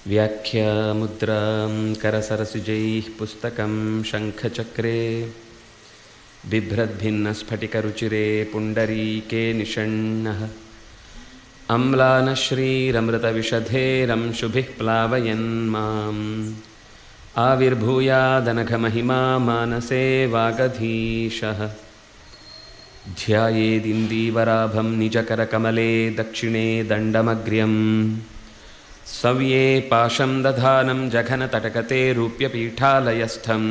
ವ್ಯಾಖ್ಯಾಮುದ್ರಾಂ ಕರಸರಸಿಜೈಃ ಪುಸ್ತಕಂ ಶಂಖಚಕ್ರೆ ಬಿಭ್ರದ್ಭಿನ್ನಸ್ಫಟಿಕರುಚಿರೆ ಪುಂಡರೀಕೆ ನಿಷಣ್ಣಃ ಅಮ್ಲಾನಶ್ರೀರಮೃತವಿಷಧೇರಂಶುಭಿಃ ಪ್ಲಾವಯನ್ ಮಾಂ ಆವಿರ್ಭೂಯಾದನಘಮಹಿಮಾ ಮಾನಸೇ ವಾಗಧೀಶಃ ಧ್ಯಾಯೇದಿಂದೀವರಾಭಂ ನಿಜಕರಕಮಲೆ ದಕ್ಷಿಣೇ ದಂಡಮಗ್ರ್ಯಂ ಸವ್ಯೇ ಪಾಶಂ ದಧಾನಂ ಜಘನತಟಕತೆ ರೂಪ್ಯಪೀಠಾಲಯಸ್ಥಂ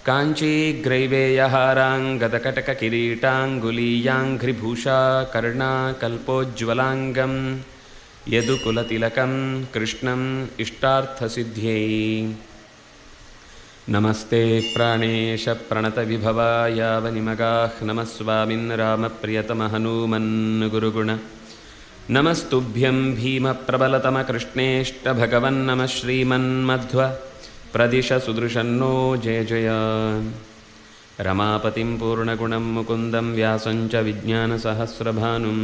ಕಾಂಚೀಗ್ರೈವೇಯಹಾರಾಂಗದಕಟಕಕಿರೀಟಾಂಗುಲೀಯಾಂಘ್ರಿಭೂಷಾ ಕರ್ಣಾಕಲ್ಪೋಜ್ವಲಾಂಗಂ ಯದುಕುಲತಿಲಕಂ ಕೃಷ್ಣಂ ಇಷ್ಟಾರ್ಥಸಿದ್ಧ್ಯೈ ನಮಸ್ತೆ ಪ್ರಾಣೇಶ ಪ್ರಣತವಿಭವಾಯ ವನಿಮಗಾಃ ನಮಃ ಸ್ವಾಮಿನ್ ರಾಮಪ್ರಿಯತಮ ಹನುಮನ್ ಗುರುಗುಣ ನಮಸ್ತುಭ್ಯಂ ಭೀಮಪ್ರಬಲತಮ ಕೃಷ್ಣೇಷ್ಟ ಭಗವನ್ನಮಃ ಶ್ರೀಮನ್ಮಧ್ವ ಪ್ರದಿಶ ಸುದೃಶನ್ನೋ ಜಯ ಜಯ ರಮಾಪತಿಂ ಪೂರ್ಣಗುಣಂ ಮುಕುಂದಂ ವ್ಯಾಸಂಚ ವಿಜ್ಞಾನಸಹಸ್ರಭಾನುಂ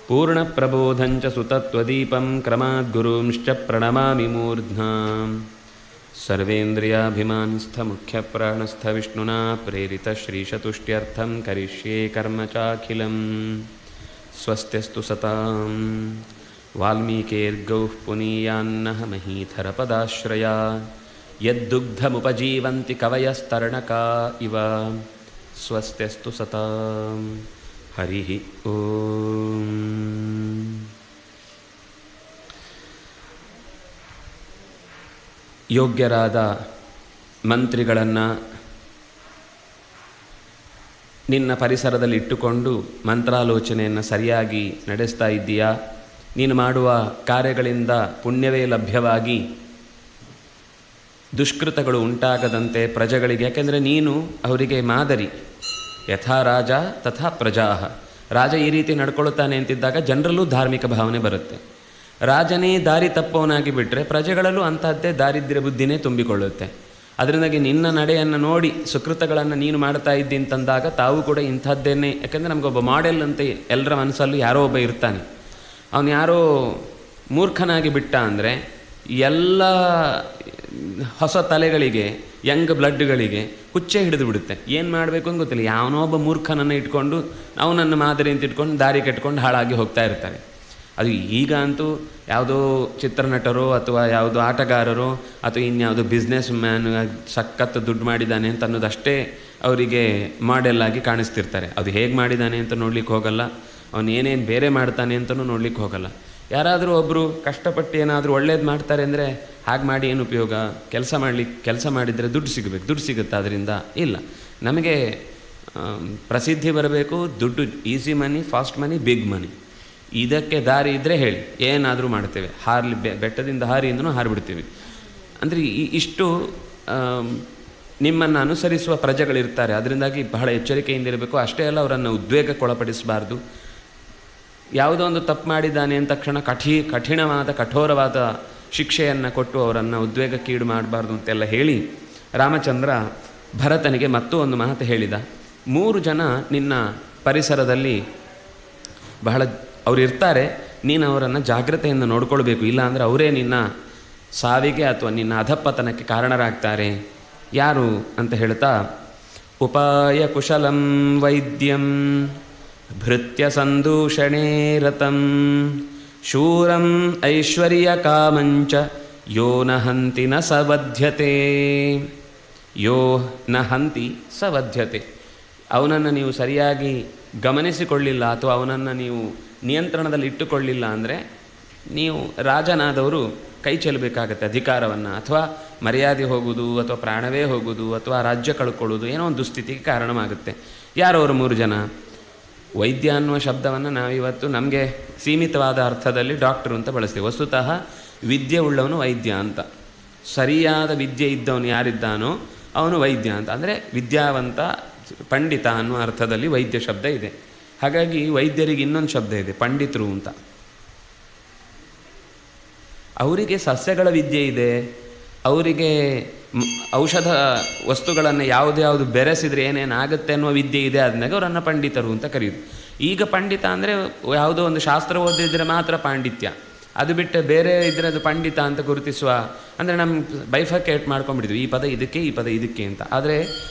ಪೂರ್ಣಪ್ರಬೋಧಂಚ ಸುತತ್ವದೀಪಂ ಕ್ರಮಾದ್ಗುರುಂಶ್ಚ ಪ್ರಣಮಾಮಿ ಮೂರ್ಧ್ನಾ ಸರ್ವೇಂದ್ರಿಯಾಭಿಮಾನಸ್ಥಮುಖ್ಯಪ್ರಾಣಸ್ಥ ವಿಷ್ಣುನಾ ಪ್ರೇರಿತ ಶ್ರೀಶತುಷ್ಟ್ಯರ್ಥಂ ಕರಿಷ್ಯೇ ಕರ್ಮ ಚಾಖಿಲಂ ಸ್ವಸ್ತ್ಯಸ್ತು ಸತಾಂ ವಾಲ್ಮೀಕೇರ್ಗೌಃ ಪುನೀಯಾನ್ನಃ ಮಹೀಧರಪದಾಶ್ರಯಾ ಯದ್ದುಗ್ಧಮುಪಜೀವಂತಿ ಕವಯಸ್ತರಣಕಾ ಇವ ಸ್ವಸ್ತ್ಯಸ್ತು ಸತಾಂ ಹರಿ ಓಂ. ಯೋಗ್ಯರಾದ ಮಂತ್ರಿಗಳನ್ನು ನಿನ್ನ ಪರಿಸರದಲ್ಲಿ ಇಟ್ಟುಕೊಂಡು ಮಂತ್ರಾಲೋಚನೆಯನ್ನು ಸರಿಯಾಗಿ ನಡೆಸ್ತಾ ಇದ್ದೀಯಾ? ನೀನು ಮಾಡುವ ಕಾರ್ಯಗಳಿಂದ ಪುಣ್ಯವೇ ಲಭ್ಯವಾಗಿ ದುಷ್ಕೃತಗಳು ಉಂಟಾಗದಂತೆ ಪ್ರಜೆಗಳಿಗೆ, ಯಾಕೆಂದರೆ ನೀನು ಅವರಿಗೆ ಮಾದರಿ. ಯಥಾ ರಾಜ ತಥಾ ಪ್ರಜಾಹ. ರಾಜ ಈ ರೀತಿ ನಡ್ಕೊಳ್ತಾನೆ ಅಂತಿದ್ದಾಗ ಜನರಲ್ಲೂ ಧಾರ್ಮಿಕ ಭಾವನೆ ಬರುತ್ತೆ. ರಾಜನೇ ದಾರಿ ತಪ್ಪವನಾಗಿ ಬಿಟ್ಟರೆ ಪ್ರಜೆಗಳಲ್ಲೂ ಅಂತಹದ್ದೇ ದಾರಿದ್ರ್ಯ ಬುದ್ಧಿನೇ ತುಂಬಿಕೊಳ್ಳುತ್ತೆ. ಅದರಿಂದಾಗಿ ನಿನ್ನ ನಡೆಯನ್ನು ನೋಡಿ ಸುಕೃತಗಳನ್ನು ನೀನು ಮಾಡ್ತಾ ಇದ್ದಿ ಅಂತಂದಾಗ ತಾವು ಕೂಡ ಇಂಥದ್ದೇನೆ. ಯಾಕೆಂದರೆ ನಮಗೊಬ್ಬ ಮಾಡೆಲ್ ಅಂತ ಎಲ್ಲರ ಮನಸ್ಸಲ್ಲೂ ಯಾರೋ ಒಬ್ಬ ಇರ್ತಾನೆ. ಅವನು ಯಾರೋ ಮೂರ್ಖನಾಗಿ ಬಿಟ್ಟ ಅಂದರೆ ಎಲ್ಲ ಹೊಸ ತಲೆಗಳಿಗೆ, ಯಂಗ್ ಬ್ಲಡ್ಗಳಿಗೆ ಹುಚ್ಚೆ ಹಿಡಿದು ಬಿಡುತ್ತೆ. ಏನು ಮಾಡಬೇಕು ಅಂತ ಗೊತ್ತಿಲ್ಲ. ಯಾವನೋ ಒಬ್ಬ ಮೂರ್ಖನನ್ನು ಇಟ್ಕೊಂಡು ಅವನನ್ನು ಮಾದರಿ ಅಂತ ಇಟ್ಕೊಂಡು ದಾರಿ ಕಟ್ಕೊಂಡು ಹಾಳಾಗಿ ಹೋಗ್ತಾ ಇರ್ತಾರೆ. ಅದು ಈಗ ಅಂತೂ ಯಾವುದೋ ಚಿತ್ರನಟರೋ ಅಥವಾ ಯಾವುದೋ ಆಟಗಾರರೋ ಅಥವಾ ಇನ್ಯಾವುದೋ ಬಿಸ್ನೆಸ್ ಮ್ಯಾನ್ ಸಖತ್ತು ದುಡ್ಡು ಮಾಡಿದ್ದಾನೆ ಅಂತ ಅನ್ನೋದಷ್ಟೇ ಅವರಿಗೆ ಮಾಡೆಲ್ಲಾಗಿ ಕಾಣಿಸ್ತಿರ್ತಾರೆ. ಅದು ಹೇಗೆ ಮಾಡಿದ್ದಾನೆ ಅಂತ ನೋಡ್ಲಿಕ್ಕೆ ಹೋಗಲ್ಲ. ಅವನು ಏನೇನು ಬೇರೆ ಮಾಡ್ತಾನೆ ಅಂತಲೂ ನೋಡ್ಲಿಕ್ಕೆ ಹೋಗಲ್ಲ. ಯಾರಾದರೂ ಒಬ್ಬರು ಕಷ್ಟಪಟ್ಟು ಏನಾದರೂ ಒಳ್ಳೇದು ಮಾಡ್ತಾರೆ ಅಂದರೆ ಹಾಗೆ ಮಾಡಿ ಏನು ಉಪಯೋಗ? ಕೆಲಸ ಮಾಡಿದರೆ ದುಡ್ಡು ಸಿಗಬೇಕು. ದುಡ್ಡು ಸಿಗುತ್ತೆ ಅದರಿಂದ? ಇಲ್ಲ. ನಮಗೆ ಪ್ರಸಿದ್ಧಿ ಬರಬೇಕು, ದುಡ್ಡು, ಈಸಿ ಮನಿ, ಫಾಸ್ಟ್ ಮನಿ, ಬಿಗ್ ಮನಿ. ಇದಕ್ಕೆ ದಾರಿ ಇದ್ದರೆ ಹೇಳಿ, ಏನಾದರೂ ಮಾಡ್ತೇವೆ. ಹಾರಲಿ, ಬೆಟ್ಟದಿಂದ ಹಾರಿ ಇಂದನೂ ಹಾರಿಬಿಡ್ತೀವಿ. ಅಂದರೆ ಇಷ್ಟು ನಿಮ್ಮನ್ನು ಅನುಸರಿಸುವ ಪ್ರಜೆಗಳಿರ್ತಾರೆ. ಅದರಿಂದಾಗಿ ಬಹಳ ಎಚ್ಚರಿಕೆಯಿಂದಿರಬೇಕು. ಅಷ್ಟೇ ಅಲ್ಲ, ಅವರನ್ನು ಉದ್ವೇಗಕ್ಕೊಳಪಡಿಸಬಾರ್ದು. ಯಾವುದೋ ಒಂದು ತಪ್ಪು ಮಾಡಿದ್ದಾನೆ ಅಂತ ತಕ್ಷಣ ಕಠಿಣವಾದ ಕಠೋರವಾದ ಶಿಕ್ಷೆಯನ್ನು ಕೊಟ್ಟು ಅವರನ್ನು ಉದ್ವೇಗಕ್ಕೀಡು ಮಾಡಬಾರ್ದು ಅಂತೆಲ್ಲ ಹೇಳಿ ರಾಮಚಂದ್ರ ಭರತನಿಗೆ ಮತ್ತೂ ಒಂದು ಮಾತು ಹೇಳಿದ. 3 ಜನ ನಿನ್ನ ಪರಿಸರದಲ್ಲಿ ಬಹಳ ಅವರು ಇರ್ತಾರೆ. ನೀನು ಅವರನ್ನು ಜಾಗ್ರತೆಯಿಂದ ನೋಡ್ಕೊಳ್ಬೇಕು. ಇಲ್ಲ ಅಂದರೆ ಅವರೇ ನಿನ್ನ ಸಾವಿಗೆ ಅಥವಾ ನಿನ್ನ ಅಧಪ್ಪತನಕ್ಕೆ ಕಾರಣರಾಗ್ತಾರೆ. ಯಾರು ಅಂತ ಹೇಳ್ತಾ, ಉಪಾಯ ಕುಶಲಂ ವೈದ್ಯಂ ಭೃತ್ಯ ಸಂದೂಷಣೇ ರತಂ ಶೂರಂ ಐಶ್ವರ್ಯ ಕಾಮಂಚ ಯೋ ನ ಹಂತಿ ನ ಸವಧ್ಯತೆ. ಯೋ ನ ಹಂತಿ ಸವಧ್ಯತೆ. ಅವನನ್ನು ನೀವು ಸರಿಯಾಗಿ ಗಮನಿಸಿಕೊಳ್ಳಿಲ್ಲ ಅಥವಾ ಅವನನ್ನು ನೀವು ನಿಯಂತ್ರಣದಲ್ಲಿ ಇಟ್ಟುಕೊಳ್ಳಿಲ್ಲ ಅಂದರೆ ನೀವು ರಾಜನಾದವರು ಕೈ ಚೆಲ್ಲಬೇಕಾಗತ್ತೆ ಅಧಿಕಾರವನ್ನು. ಅಥವಾ ಮರ್ಯಾದೆ ಹೋಗುವುದು, ಅಥವಾ ಪ್ರಾಣವೇ ಹೋಗುವುದು, ಅಥವಾ ರಾಜ್ಯ ಕಳ್ಕೊಳ್ಳೋದು, ಏನೋ ಒಂದು ದುಸ್ಥಿತಿಗೆ ಕಾರಣವಾಗುತ್ತೆ. ಯಾರವರು 3 ಜನ? ವೈದ್ಯ ಅನ್ನುವ ಶಬ್ದವನ್ನು ನಾವಿವತ್ತು ನಮಗೆ ಸೀಮಿತವಾದ ಅರ್ಥದಲ್ಲಿ ಡಾಕ್ಟರು ಅಂತ ಬಳಸ್ತೀವಿ. ವಸ್ತುತಃ ವಿದ್ಯೆ ಉಳ್ಳವನು ವೈದ್ಯ ಅಂತ. ಸರಿಯಾದ ವಿದ್ಯೆ ಇದ್ದವನು ಯಾರಿದ್ದಾನೋ ಅವನು ವೈದ್ಯ ಅಂತ. ಅಂದರೆ ವಿದ್ಯಾವಂತ, ಪಂಡಿತ ಅನ್ನುವ ಅರ್ಥದಲ್ಲಿ ವೈದ್ಯ ಶಬ್ದ ಇದೆ. ಹಾಗಾಗಿ ವೈದ್ಯರಿಗೆ ಇನ್ನೊಂದು ಶಬ್ದ ಇದೆ, ಪಂಡಿತರು ಅಂತ. ಅವರಿಗೆ ಸಸ್ಯಗಳ ವಿದ್ಯೆ ಇದೆ, ಅವರಿಗೆ ಔಷಧ ವಸ್ತುಗಳನ್ನು ಯಾವುದು ಬೆರೆಸಿದರೆ ಏನೇನಾಗುತ್ತೆ ಅನ್ನುವ ವಿದ್ಯೆ ಇದೆ. ಆದ್ಮೇಲೆ ಅವರನ್ನು ಪಂಡಿತರು ಅಂತ ಕರೆಯುವುದು. ಈಗ ಪಂಡಿತ ಅಂದರೆ ಯಾವುದೋ ಒಂದು ಶಾಸ್ತ್ರ ಓದಿದರೆ ಮಾತ್ರ ಪಾಂಡಿತ್ಯ. ಅದು ಬಿಟ್ಟು ಬೇರೆ ಇದರದ್ದು ಪಂಡಿತ ಅಂತ ಗುರುತಿಸುವ, ಅಂದರೆ ನಮ್ಮ ಬೈಫರ್ಕೇಟ್ ಮಾಡ್ಕೊಂಡ್ಬಿಟ್ಟಿದ್ವಿ, ಈ ಪದ ಇದಕ್ಕೆ, ಈ ಪದ ಇದಕ್ಕೆ ಅಂತ. ಆದರೆ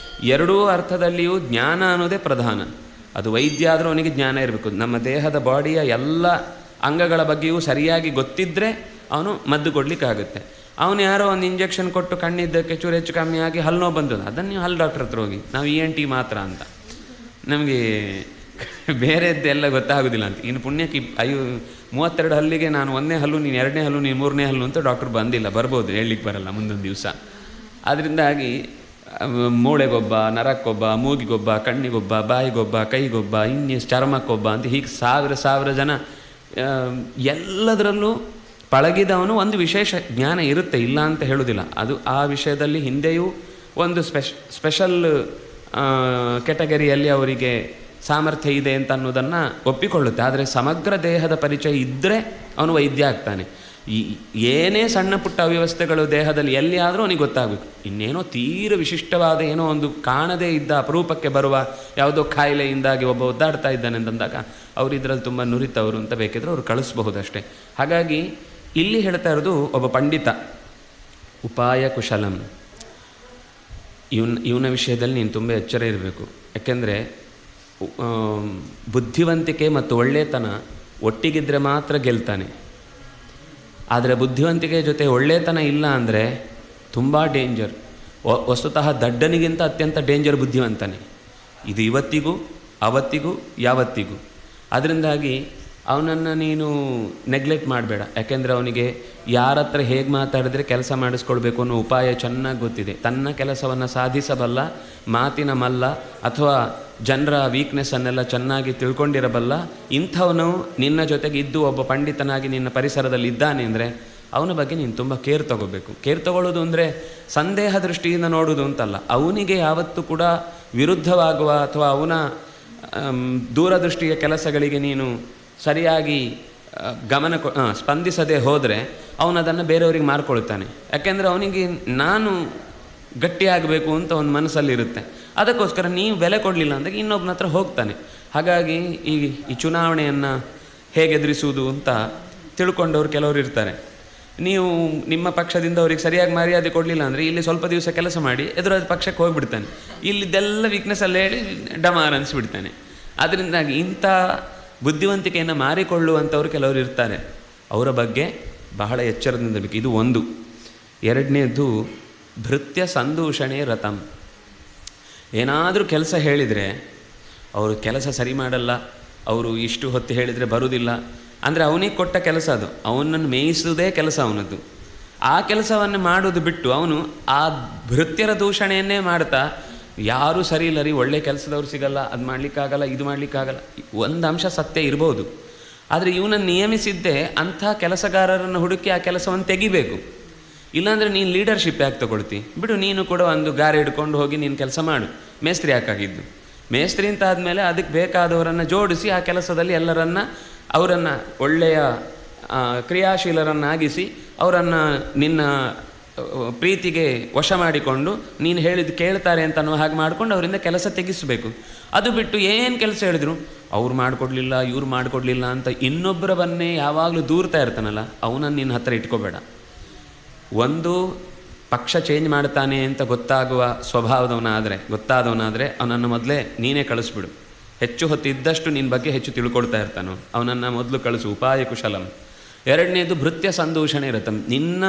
ಎರಡೂ ಅರ್ಥದಲ್ಲಿಯೂ ಜ್ಞಾನ ಅನ್ನೋದೇ ಪ್ರಧಾನ. ಅದು ವೈದ್ಯ ಆದರೂ ಅವನಿಗೆ ಜ್ಞಾನ ಇರಬೇಕು. ನಮ್ಮ ದೇಹದ ಬಾಡಿಯ ಎಲ್ಲ ಅಂಗಗಳ ಬಗ್ಗೆಯೂ ಸರಿಯಾಗಿ ಗೊತ್ತಿದ್ದರೆ ಅವನು ಮದ್ದು ಕೊಡಲಿಕ್ಕಾಗುತ್ತೆ. ಅವನು ಯಾರೋ ಒಂದು ಇಂಜೆಕ್ಷನ್ ಕೊಟ್ಟು ಕಣ್ಣಿದ್ದಕ್ಕೆ ಚೂರು ಹೆಚ್ಚು ಕಮ್ಮಿ ಆಗಿ ಹಲ್ಲು ನೋವು ಬಂದದ್ದು, ಅದನ್ನು ನೀವು ಹಲ್ಲು ಡಾಕ್ಟ್ರ್ ಹತ್ರ ಹೋಗಿ, ನಾವು ENT ಮಾತ್ರ ಅಂತ, ನಮಗೆ ಬೇರೆದ್ದೆಲ್ಲ ಗೊತ್ತಾಗೋದಿಲ್ಲ ಅಂತ. ಇನ್ನು ಪುಣ್ಯಕ್ಕೆ 32 ಹಲ್ಲಿಗೆ ನಾನು 1ನೇ ಹಲ್ಲು, ನೀನು 2ನೇ ಹಲ್ಲು, ನೀನು 3ನೇ ಹಲ್ಲು ಅಂತ ಡಾಕ್ಟ್ರ್ ಬಂದಿಲ್ಲ, ಬರ್ಬೋದು, ಹೇಳಲಿಕ್ಕೆ ಬರಲ್ಲ ಮುಂದೊಂದು ದಿವಸ. ಅದರಿಂದಾಗಿ ಮೂಳೆಗೊಬ್ಬ, ನರಕ್ಕೊಬ್ಬ, ಮೂಗಿಗೊಬ್ಬ, ಕಣ್ಣಿಗೊಬ್ಬ, ಬಾಯಿಗೊಬ್ಬ, ಕೈಗೊಬ್ಬ, ಚರ್ಮಕ್ಕೊಬ್ಬ ಅಂತ ಹೀಗೆ ಸಾವಿರ ಜನ, ಎಲ್ಲದರಲ್ಲೂ ಪಳಗಿದವನು ಒಂದು ವಿಶೇಷ ಜ್ಞಾನ ಇರುತ್ತೆ, ಇಲ್ಲ ಅಂತ ಹೇಳೋದಿಲ್ಲ. ಅದು ಆ ವಿಷಯದಲ್ಲಿ ಹಿಂದೆಯೂ ಒಂದು ಸ್ಪೆಷಲ್ ಕೆಟಗರಿಯಲ್ಲಿ ಅವರಿಗೆ ಸಾಮರ್ಥ್ಯ ಇದೆ ಅಂತ ಅನ್ನೋದನ್ನು ಒಪ್ಪಿಕೊಳ್ಳುತ್ತೆ. ಆದರೆ ಸಮಗ್ರ ದೇಹದ ಪರಿಚಯ ಇದ್ದರೆ ಅವನು ವೈದ್ಯ ಆಗ್ತಾನೆ. ಏನೇ ಸಣ್ಣ ಪುಟ್ಟ ಅವ್ಯವಸ್ಥೆಗಳು ದೇಹದಲ್ಲಿ ಎಲ್ಲಿ ಆದರೂ ಅವನಿಗೆ ಗೊತ್ತಾಗಬೇಕು. ಇನ್ನೇನೋ ತೀರ ವಿಶಿಷ್ಟವಾದ ಏನೋ ಒಂದು ಕಾಣದೇ ಇದ್ದ ಅಪರೂಪಕ್ಕೆ ಬರುವ ಯಾವುದೋ ಕಾಯಿಲೆಯಿಂದಾಗಿ ಒಬ್ಬ ಒದ್ದಾಡ್ತಾ ಇದ್ದಾನೆ ಅಂತಂದಾಗ ಅವರು ಇದರಲ್ಲಿ ತುಂಬ ನುರಿತವರು ಅಂತ ಬೇಕಿದ್ರೆ ಅವರು ಕಳಿಸ್ಬಹುದಷ್ಟೇ. ಹಾಗಾಗಿ ಇಲ್ಲಿ ಹೇಳ್ತಾ ಇರೋದು ಒಬ್ಬ ಪಂಡಿತ, ಉಪಾಯ ಕುಶಲಂ, ಇವನ ವಿಷಯದಲ್ಲಿ ನೀನು ತುಂಬ ಎಚ್ಚರ ಇರಬೇಕು. ಯಾಕೆಂದರೆ ಬುದ್ಧಿವಂತಿಕೆ ಮತ್ತು ಒಳ್ಳೆತನ ಒಟ್ಟಿಗಿದ್ರೆ ಮಾತ್ರ ಗೆಲ್ತಾನೆ. ಆದರೆ ಬುದ್ಧಿವಂತಿಕೆ ಜೊತೆ ಒಳ್ಳೆತನ ಇಲ್ಲ ಅಂದರೆ ತುಂಬ ಡೇಂಜರ್. ವಸ್ತುತಃ ದಡ್ಡನಿಗಿಂತ ಅತ್ಯಂತ ಡೇಂಜರ್ ಬುದ್ಧಿವಂತನೇ. ಇದು ಇವತ್ತಿಗೂ ಅವತ್ತಿಗೂ ಯಾವತ್ತಿಗೂ. ಅದರಿಂದಾಗಿ ಅವನನ್ನು ನೀನು ನೆಗ್ಲೆಕ್ಟ್ ಮಾಡಬೇಡ. ಯಾಕೆಂದರೆ ಅವನಿಗೆ ಯಾರ ಹತ್ರ ಹೇಗೆ ಮಾತಾಡಿದ್ರೆ ಕೆಲಸ ಮಾಡಿಸ್ಕೊಳ್ಬೇಕು ಅನ್ನೋ ಉಪಾಯ ಚೆನ್ನಾಗಿ ಗೊತ್ತಿದೆ. ತನ್ನ ಕೆಲಸವನ್ನು ಸಾಧಿಸಬಲ್ಲ, ಮಾತಿನ ಮಲ್ಲ ಅಥವಾ ಜನರ ವೀಕ್ನೆಸ್ಸನ್ನೆಲ್ಲ ಚೆನ್ನಾಗಿ ತಿಳ್ಕೊಂಡಿರಬಲ್ಲ ಇಂಥವನು ನಿನ್ನ ಜೊತೆಗೆ ಇದ್ದು ಒಬ್ಬ ಪಂಡಿತನಾಗಿ ನಿನ್ನ ಪರಿಸರದಲ್ಲಿ ಇದ್ದಾನೆ ಅಂದರೆ ಅವನ ಬಗ್ಗೆ ನೀನು ತುಂಬ ಕೇರ್ ತಗೋಬೇಕು. ಕೇರ್ ತಗೊಳ್ಳೋದು ಅಂದರೆ ಸಂದೇಹ ದೃಷ್ಟಿಯಿಂದ ನೋಡೋದು ಅಂತಲ್ಲ. ಅವನಿಗೆ ಯಾವತ್ತೂ ಕೂಡ ವಿರುದ್ಧವಾಗುವ ಅಥವಾ ಅವನ ದೂರದೃಷ್ಟಿಯ ಕೆಲಸಗಳಿಗೆ ನೀನು ಸರಿಯಾಗಿ ಸ್ಪಂದಿಸದೆ ಹೋದರೆ ಅವನದನ್ನು ಬೇರೆಯವ್ರಿಗೆ ಮಾರ್ಕೊಳ್ತಾನೆ. ಯಾಕೆಂದರೆ ಅವನಿಗೆ ನಾನು ಗಟ್ಟಿಯಾಗಬೇಕು ಅಂತ ಒಂದು ಮನಸ್ಸಲ್ಲಿರುತ್ತೆ. ಅದಕ್ಕೋಸ್ಕರ ನೀವು ಬೆಲೆ ಕೊಡಲಿಲ್ಲ ಅಂದಾಗ ಇನ್ನೊಬ್ಬನ ಹತ್ರ ಹೋಗ್ತಾನೆ. ಹಾಗಾಗಿ ಈ ಚುನಾವಣೆಯನ್ನು ಹೇಗೆ ಎದುರಿಸುವುದು ಅಂತ ತಿಳ್ಕೊಂಡವ್ರು ಕೆಲವರು ಇರ್ತಾರೆ. ನೀವು ನಿಮ್ಮ ಪಕ್ಷದಿಂದ ಅವ್ರಿಗೆ ಸರಿಯಾಗಿ ಮರ್ಯಾದೆ ಕೊಡಲಿಲ್ಲ ಅಂದರೆ ಇಲ್ಲಿ ಸ್ವಲ್ಪ ದಿವಸ ಕೆಲಸ ಮಾಡಿ ಎದುರಾದ ಪಕ್ಷಕ್ಕೆ ಹೋಗಿಬಿಡ್ತಾನೆ. ಇಲ್ಲಿದ್ದೆಲ್ಲ ವೀಕ್ನೆಸ್ಸಲ್ಲಿ ಹೇಳಿ ಡಮಾರ್ ಅನಿಸ್ಬಿಡ್ತಾನೆ. ಅದರಿಂದಾಗಿ ಇಂಥ ಬುದ್ಧಿವಂತಿಕೆಯನ್ನು ಮಾರಿಕೊಳ್ಳುವಂಥವ್ರು ಕೆಲವರು ಇರ್ತಾರೆ. ಅವರ ಬಗ್ಗೆ ಬಹಳ ಎಚ್ಚರದಿಂದ ಬೇಕು. ಇದು ಒಂದು. ಎರಡನೇದು ಭೃತ್ಯ ಸಂದೂಷಣೆ ರಥಂ. ಏನಾದರೂ ಕೆಲಸ ಹೇಳಿದರೆ ಅವರು ಕೆಲಸ ಸರಿ ಮಾಡಲ್ಲ, ಅವರು ಇಷ್ಟು ಹೊತ್ತು ಹೇಳಿದರೆ ಬರುವುದಿಲ್ಲ ಅಂದರೆ ಅವನಿಗೆ ಕೊಟ್ಟ ಕೆಲಸ ಅದು, ಅವನನ್ನು ಮೇಯಿಸುವುದೇ ಕೆಲಸ ಅವನದ್ದು. ಆ ಕೆಲಸವನ್ನು ಮಾಡೋದು ಬಿಟ್ಟು ಅವನು ಆ ಭೃತ್ಯರ ದೂಷಣೆಯನ್ನೇ ಮಾಡ್ತಾ ಯಾರೂ ಸರಿ ಇಲ್ಲ ರೀ, ಒಳ್ಳೆ ಕೆಲಸದವ್ರು ಸಿಗಲ್ಲ, ಅದು ಮಾಡಲಿಕ್ಕಾಗಲ್ಲ, ಇದು ಮಾಡಲಿಕ್ಕಾಗಲ್ಲ. ಒಂದು ಅಂಶ ಸತ್ಯ ಇರ್ಬೋದು. ಆದರೆ ಇವನನ್ನು ನಿಯಮಿಸಿದ್ದೇ ಅಂಥ ಕೆಲಸಗಾರರನ್ನು ಹುಡುಕಿ ಆ ಕೆಲಸವನ್ನು ತೆಗಿಬೇಕು. ಇಲ್ಲಾಂದರೆ ನೀನು ಲೀಡರ್ಶಿಪ್ ಯಾಕೆ ತಗೊಳ್ತಿ? ಬಿಡು, ನೀನು ಕೂಡ ಒಂದು ಗಾರೆ ಹಿಡ್ಕೊಂಡು ಹೋಗಿ ನೀನು ಕೆಲಸ ಮಾಡು. ಮೇಸ್ತ್ರಿ ಯಾಕಾಗಿದ್ದು? ಮೇಸ್ತ್ರಿ ಅಂತ ಆದಮೇಲೆ ಅದಕ್ಕೆ ಬೇಕಾದವರನ್ನು ಜೋಡಿಸಿ ಆ ಕೆಲಸದಲ್ಲಿ ಅವರನ್ನು ಒಳ್ಳೆಯ ಕ್ರಿಯಾಶೀಲರನ್ನಾಗಿಸಿ ಅವರನ್ನು ನಿನ್ನ ಪ್ರೀತಿಗೆ ವಶ ಮಾಡಿಕೊಂಡು ನೀನು ಹೇಳಿದ್ದು ಕೇಳ್ತಾರೆ ಅಂತ ಹಾಗೆ ಮಾಡಿಕೊಂಡು ಅವರಿಂದ ಕೆಲಸ ತೆಗಿಸಬೇಕು. ಅದು ಬಿಟ್ಟು ಏನು ಕೆಲಸ ಹೇಳಿದ್ರು ಅವ್ರು ಮಾಡಿಕೊಡ್ಲಿಲ್ಲ, ಇವ್ರು ಮಾಡಿಕೊಡ್ಲಿಲ್ಲ ಅಂತ ಇನ್ನೊಬ್ಬರವನ್ನೇ ಯಾವಾಗಲೂ ದೂರ್ತಾ ಇರ್ತಾನಲ್ಲ, ಅವನನ್ನು ನಿನ್ನ ಹತ್ರ ಇಟ್ಕೋಬೇಡ. ಒಂದು ಪಕ್ಷ ಚೇಂಜ್ ಮಾಡ್ತಾನೆ ಅಂತ ಗೊತ್ತಾದವನಾದರೆ ಅವನನ್ನು ಮೊದಲೇ ನೀನೇ ಕಳಿಸ್ಬಿಡು. ಹೆಚ್ಚು ಹೊತ್ತು ಇದ್ದಷ್ಟು ನಿನ್ನ ಬಗ್ಗೆ ಹೆಚ್ಚು ತಿಳ್ಕೊಳ್ತಾ ಇರ್ತಾನೋ, ಅವನನ್ನು ಮೊದಲು ಕಳಿಸು. ಉಪಾಯ ಕುಶಲಂ. ಎರಡನೇದು ಭೃತ್ಯ ಸಂದೂಷಣೆ ಇರತ್ತಂ. ನಿನ್ನ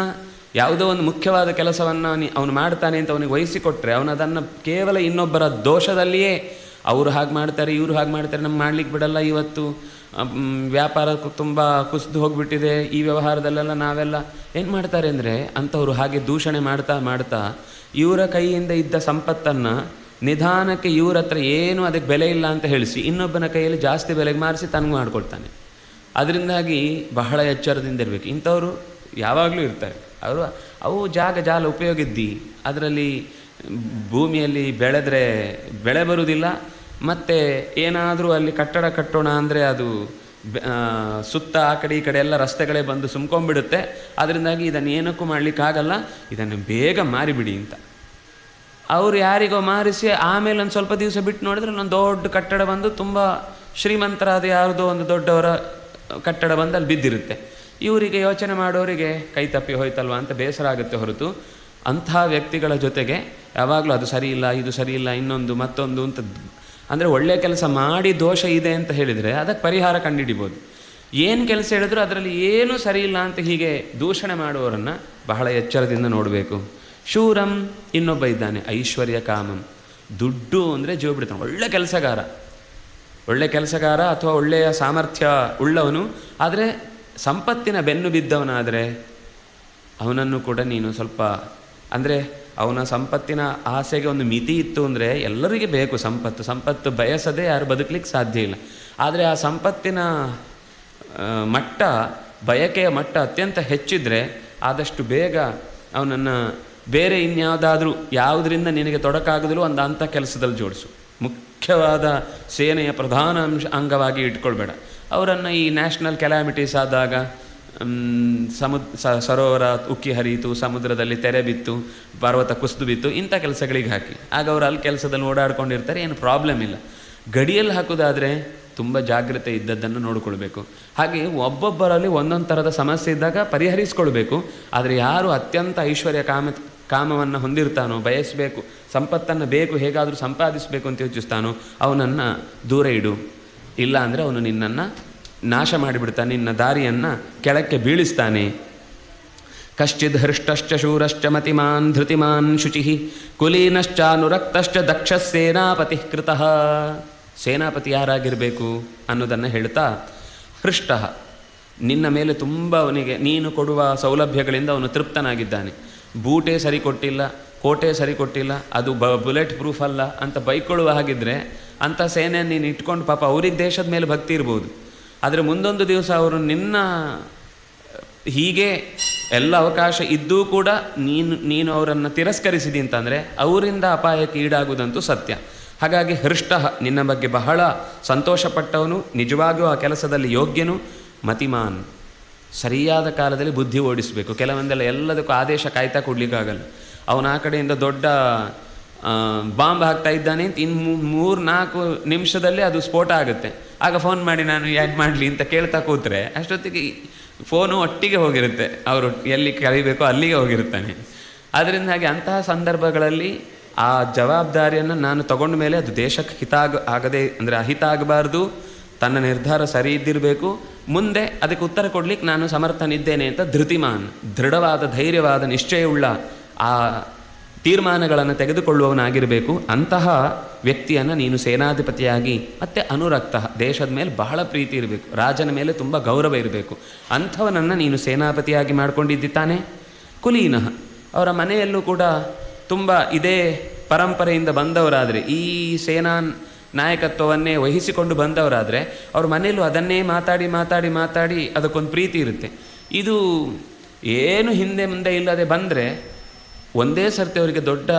ಯಾವುದೋ ಒಂದು ಮುಖ್ಯವಾದ ಕೆಲಸವನ್ನು ಅವನು ಮಾಡ್ತಾನೆ ಅಂತ ಅವನಿಗೆ ವಹಿಸಿಕೊಟ್ರೆ ಅವನು ಅದನ್ನು ಕೇವಲ ಇನ್ನೊಬ್ಬರ ದೋಷದಲ್ಲಿಯೇ ಅವರು ಹಾಗೆ ಮಾಡ್ತಾರೆ, ಇವರು ಹಾಗೆ ಮಾಡ್ತಾರೆ, ನಮ್ಗೆ ಮಾಡ್ಲಿಕ್ಕೆ ಬಿಡಲ್ಲ, ಇವತ್ತು ವ್ಯಾಪಾರ ತುಂಬ ಕುಸಿದು ಹೋಗಿಬಿಟ್ಟಿದೆ, ಈ ವ್ಯವಹಾರದಲ್ಲೆಲ್ಲ ನಾವೆಲ್ಲ ಏನು ಮಾಡ್ತಾರೆ ಅಂದರೆ ಅಂಥವ್ರು ಹಾಗೆ ದೂಷಣೆ ಮಾಡ್ತಾ ಇವರ ಕೈಯಿಂದ ಇದ್ದ ಸಂಪತ್ತನ್ನು ನಿಧಾನಕ್ಕೆ ಇವ್ರ ಹತ್ರ ಏನು ಅದಕ್ಕೆ ಬೆಲೆ ಇಲ್ಲ ಅಂತ ಹೇಳಿಸಿ ಇನ್ನೊಬ್ಬನ ಕೈಯಲ್ಲಿ ಜಾಸ್ತಿ ಬೆಲೆಗೆ ಮಾರಿಸಿ ತನಗೂ ಮಾಡ್ಕೊಳ್ತಾನೆ. ಅದರಿಂದಾಗಿ ಬಹಳ ಎಚ್ಚರದಿಂದ ಇರಬೇಕು. ಇಂಥವರು ಯಾವಾಗಲೂ ಇರ್ತಾರೆ. ಅವು ಜಾಲ ಉಪಯೋಗಿದ್ದಿ ಅದರಲ್ಲಿ ಭೂಮಿಯಲ್ಲಿ ಬೆಳೆದ್ರೆ ಬೆಳೆ ಬರುವುದಿಲ್ಲ. ಮತ್ತು ಏನಾದರೂ ಅಲ್ಲಿ ಕಟ್ಟಡ ಕಟ್ಟೋಣ ಅಂದರೆ ಅದು ಸುತ್ತ ಆ ಕಡೆ ಈ ಕಡೆ ಎಲ್ಲ ರಸ್ತೆಗಳೇ ಬಂದು ಸುಮ್ಕೊಂಡ್ಬಿಡುತ್ತೆ. ಅದರಿಂದಾಗಿ ಇದನ್ನು ಏನಕ್ಕೂ ಮಾಡಲಿಕ್ಕಾಗಲ್ಲ, ಇದನ್ನು ಬೇಗ ಮಾರಿಬಿಡಿ ಅಂತ ಅವರು ಯಾರಿಗೋ ಮಾರಿಸಿ ಆಮೇಲೆ ಒಂದು ಸ್ವಲ್ಪ ದಿವಸ ಬಿಟ್ಟು ನೋಡಿದ್ರೆ ಒಂದು ದೊಡ್ಡ ಕಟ್ಟಡ ಬಂದು ತುಂಬ ಶ್ರೀಮಂತರಾದ ಯಾರದೋ ಒಂದು ದೊಡ್ಡವರ ಕಟ್ಟಡ ಬಂದು ಅಲ್ಲಿ ಬಿದ್ದಿರುತ್ತೆ. ಇವರಿಗೆ ಯೋಚನೆ ಮಾಡೋರಿಗೆ ಕೈ ತಪ್ಪಿ ಹೋಯ್ತಲ್ವ ಅಂತ ಬೇಸರ ಆಗುತ್ತೆ ಹೊರತು ಅಂಥ ವ್ಯಕ್ತಿಗಳ ಜೊತೆಗೆ ಯಾವಾಗಲೂ ಅದು ಸರಿ ಇಲ್ಲ, ಇದು ಸರಿ ಇಲ್ಲ, ಇನ್ನೊಂದು ಮತ್ತೊಂದು ಅಂತ, ಅಂದರೆ ಒಳ್ಳೆಯ ಕೆಲಸ ಮಾಡಿ ದೋಷ ಇದೆ ಅಂತ ಹೇಳಿದರೆ ಅದಕ್ಕೆ ಪರಿಹಾರ ಕಂಡುಹಿಡಿಬೋದು. ಏನು ಕೆಲಸ ಹೇಳಿದ್ರು ಅದರಲ್ಲಿ ಏನೂ ಸರಿ ಇಲ್ಲ ಅಂತ ಹೀಗೆ ದೂಷಣೆ ಮಾಡುವವರನ್ನು ಬಹಳ ಎಚ್ಚರದಿಂದ ನೋಡಬೇಕು. ಶೂರಂ ಇನ್ನೊಬ್ಬ ಇದ್ದಾನೆ, ಐಶ್ವರ್ಯ ಕಾಮಂ. ದುಡ್ಡು ಅಂದರೆ ಜೀವ ಬಿಡ್ತಾನೆ. ಒಳ್ಳೆ ಕೆಲಸಗಾರ ಅಥವಾ ಒಳ್ಳೆಯ ಸಾಮರ್ಥ್ಯ ಉಳ್ಳವನು, ಆದರೆ ಸಂಪತ್ತಿನ ಬೆನ್ನು ಬಿದ್ದವನಾದರೆ ಅವನನ್ನು ಕೂಡ ನೀನು ಸ್ವಲ್ಪ, ಅಂದರೆ ಅವನ ಸಂಪತ್ತಿನ ಆಸೆಗೆ ಒಂದು ಮಿತಿ ಇತ್ತು ಅಂದರೆ, ಎಲ್ಲರಿಗೆ ಬೇಕು ಸಂಪತ್ತು ಬಯಸದೆ ಯಾರು ಬದುಕಲಿಕ್ಕೆ ಸಾಧ್ಯ ಇಲ್ಲ. ಆದರೆ ಆ ಸಂಪತ್ತಿನ ಮಟ್ಟ, ಬಯಕೆಯ ಮಟ್ಟ ಅತ್ಯಂತ ಹೆಚ್ಚಿದರೆ ಆದಷ್ಟು ಬೇಗ ಅವನನ್ನು ಬೇರೆ ಇನ್ಯಾವುದಾದ್ರೂ ಯಾವುದರಿಂದ ನಿನಗೆ ತೊಡಕಾಗದಲ್ಲೂ ಒಂದು ಅಂಥ ಕೆಲಸದಲ್ಲಿ ಜೋಡಿಸು. ಮುಖ್ಯವಾದ ಸೇನೆಯ ಪ್ರಧಾನ ಅಂಗವಾಗಿ ಇಟ್ಕೊಳ್ಬೇಡ ಅವರನ್ನು. ಈ ನ್ಯಾಷನಲ್ ಕೆಲಾಮಿಟೀಸ್ ಆದಾಗ ಸರೋವರ ಉಕ್ಕಿ ಹರಿಯಿತು, ಸಮುದ್ರದಲ್ಲಿ ತೆರೆ ಬಿತ್ತು, ಪರ್ವತ ಕುಸಿದು ಬಿತ್ತು, ಇಂಥ ಕೆಲಸಗಳಿಗೆ ಹಾಕಿ. ಆಗ ಅವರು ಅಲ್ಲಿ ಕೆಲಸದಲ್ಲಿ ಓಡಾಡ್ಕೊಂಡಿರ್ತಾರೆ, ಏನು ಪ್ರಾಬ್ಲಮ್ ಇಲ್ಲ. ಗಡಿಯಲ್ಲಿ ಹಾಕೋದಾದರೆ ತುಂಬ ಜಾಗ್ರತೆ ಇದ್ದದ್ದನ್ನು ನೋಡಿಕೊಳ್ಬೇಕು. ಹಾಗೆ ಒಬ್ಬೊಬ್ಬರಲ್ಲಿ ಒಂದೊಂದು ಥರದ ಸಮಸ್ಯೆ ಇದ್ದಾಗ ಪರಿಹರಿಸ್ಕೊಳ್ಬೇಕು. ಆದರೆ ಯಾರು ಅತ್ಯಂತ ಐಶ್ವರ್ಯ ಕಾಮವನ್ನು ಹೊಂದಿರ್ತಾನೋ, ಬಯಸಬೇಕು, ಸಂಪತ್ತನ್ನು ಬೇಕು, ಹೇಗಾದರೂ ಸಂಪಾದಿಸಬೇಕು ಅಂತ ಯೋಚಿಸ್ತಾನೋ, ಅವನನ್ನು ದೂರ ಇಡು. ಇಲ್ಲ ಅಂದರೆ ಅವನು ನಿನ್ನನ್ನು ನಾಶ ಮಾಡಿಬಿಡ್ತಾನೆ, ನಿನ್ನ ದಾರಿಯನ್ನು ಕೆಳಕ್ಕೆ ಬೀಳಿಸ್ತಾನೆ. ಕಶ್ಚಿದ್ ಹೃಷ್ಟಶ್ಚ ಶೂರಶ್ಚ ಮತಿಮಾನ್ ಧೃತಿಮಾನ್ ಶುಚಿ ಕುಲೀನಶ್ಚಾನುರಕ್ತಶ್ಚ ದಕ್ಷ ಸೇನಾಪತಿ ಕೃತಃ. ಸೇನಾಪತಿ ಯಾರಾಗಿರಬೇಕು ಅನ್ನೋದನ್ನು ಹೇಳ್ತಾ, ಹೃಷ್ಟ, ನಿನ್ನ ಮೇಲೆ ತುಂಬ ಅವನಿಗೆ ನೀನು ಕೊಡುವ ಸೌಲಭ್ಯಗಳಿಂದ ಅವನು ತೃಪ್ತನಾಗಿದ್ದಾನೆ. ಬೂಟೇ ಸರಿ ಕೊಟ್ಟಿಲ್ಲ, ಕೋಟೆ ಸರಿ ಕೊಟ್ಟಿಲ್ಲ, ಅದು ಬುಲೆಟ್ ಪ್ರೂಫ್ ಅಲ್ಲ ಅಂತ ಬೈಕೊಳ್ಳುವ ಹಾಗಿದ್ದರೆ ಅಂಥ ಸೇನೆಯನ್ನು ನೀನು ಇಟ್ಕೊಂಡು, ಪಾಪ ಅವ್ರಿಗೆ ದೇಶದ ಮೇಲೆ ಭಕ್ತಿ ಇರ್ಬೋದು, ಆದರೆ ಮುಂದೊಂದು ದಿವಸ ಅವರು ನಿನ್ನ ಹೀಗೆ ಎಲ್ಲ ಅವಕಾಶ ಇದ್ದೂ ಕೂಡ ನೀನು ಅವರನ್ನು ತಿರಸ್ಕರಿಸಿದಿ ಅಂತಂದರೆ ಅವರಿಂದ ಅಪಾಯಕ್ಕೆ ಈಡಾಗುವುದಂತೂ ಸತ್ಯ. ಹಾಗಾಗಿ ಹೃಷ್ಟ, ನಿನ್ನ ಬಗ್ಗೆ ಬಹಳ ಸಂತೋಷಪಟ್ಟವನು, ನಿಜವಾಗಿಯೂ ಆ ಕೆಲಸದಲ್ಲಿ ಯೋಗ್ಯನು. ಮತಿಮಾನ್, ಸರಿಯಾದ ಕಾಲದಲ್ಲಿ ಬುದ್ಧಿ ಓಡಿಸಬೇಕು. ಕೆಲವೊಂದೆಲ್ಲ ಎಲ್ಲದಕ್ಕೂ ಆದೇಶ ಕಾಯ್ತಾ ಕೊಡಲಿಕ್ಕಾಗಲ್ಲ. ಅವನ ಆ ಕಡೆಯಿಂದ ದೊಡ್ಡ ಬಾಂಬ್ ಹಾಕ್ತಾ ಇದ್ದಾನೆ ಅಂತ ಇನ್ನು 3-4 ನಿಮಿಷದಲ್ಲಿ ಅದು ಸ್ಫೋಟ ಆಗುತ್ತೆ. ಆಗ ಫೋನ್ ಮಾಡಿ ನಾನು ಯಾಕೆ ಮಾಡಲಿ ಅಂತ ಕೇಳ್ತಾ ಕೂತ್ರೆ ಅಷ್ಟೊತ್ತಿಗೆ ಫೋನು ಒಟ್ಟಿಗೆ ಹೋಗಿರುತ್ತೆ, ಅವರು ಎಲ್ಲಿ ಕರಿಬೇಕೋ ಅಲ್ಲಿಗೆ ಹೋಗಿರ್ತಾನೆ. ಅದರಿಂದಾಗಿ ಅಂತಹ ಸಂದರ್ಭಗಳಲ್ಲಿ ಆ ಜವಾಬ್ದಾರಿಯನ್ನು ನಾನು ತಗೊಂಡ ಮೇಲೆ ಅದು ದೇಶಕ್ಕೆ ಆಗದೆ ಅಂದರೆ ಅಹಿತ ಆಗಬಾರ್ದು, ತನ್ನ ನಿರ್ಧಾರ ಸರಿ ಇದ್ದಿರಬೇಕು, ಮುಂದೆ ಅದಕ್ಕೆ ಉತ್ತರ ಕೊಡಲಿಕ್ಕೆ ನಾನು ಸಮರ್ಥನಿದ್ದೇನೆ ಅಂತ ಧೃತಿಮಾನ್, ದೃಢವಾದ ಧೈರ್ಯವಾದ ನಿಶ್ಚಯವುಳ್ಳ ಆ ತೀರ್ಮಾನಗಳನ್ನು ತೆಗೆದುಕೊಳ್ಳುವವನಾಗಿರಬೇಕು. ಅಂತಹ ವ್ಯಕ್ತಿಯನ್ನು ನೀನು ಸೇನಾಧಿಪತಿಯಾಗಿ, ಮತ್ತು ಅನುರಕ್ತ, ದೇಶದ ಮೇಲೆ ಬಹಳ ಪ್ರೀತಿ ಇರಬೇಕು, ರಾಜನ ಮೇಲೆ ತುಂಬ ಗೌರವ ಇರಬೇಕು, ಅಂಥವನನ್ನು ನೀನು ಸೇನಾಪತಿಯಾಗಿ ಮಾಡಿಕೊಂಡಿದ್ದಾನೆ. ಕುಲೀನಃ, ಅವರ ಮನೆಯಲ್ಲೂ ಕೂಡ ತುಂಬ ಇದೇ ಪರಂಪರೆಯಿಂದ ಬಂದವರಾದರೆ, ಈ ಸೇನಾ ನಾಯಕತ್ವವನ್ನೇ ವಹಿಸಿಕೊಂಡು ಬಂದವರಾದರೆ ಅವ್ರ ಮನೆಯಲ್ಲೂ ಅದನ್ನೇ ಮಾತಾಡಿ ಅದಕ್ಕೊಂದು ಪ್ರೀತಿ ಇರುತ್ತೆ. ಇದು ಏನು ಹಿಂದೆ ಮುಂದೆ ಇಲ್ಲದೆ ಬಂದರೆ ಒಂದೇ ಸರ್ತಿ ಅವರಿಗೆ ದೊಡ್ಡ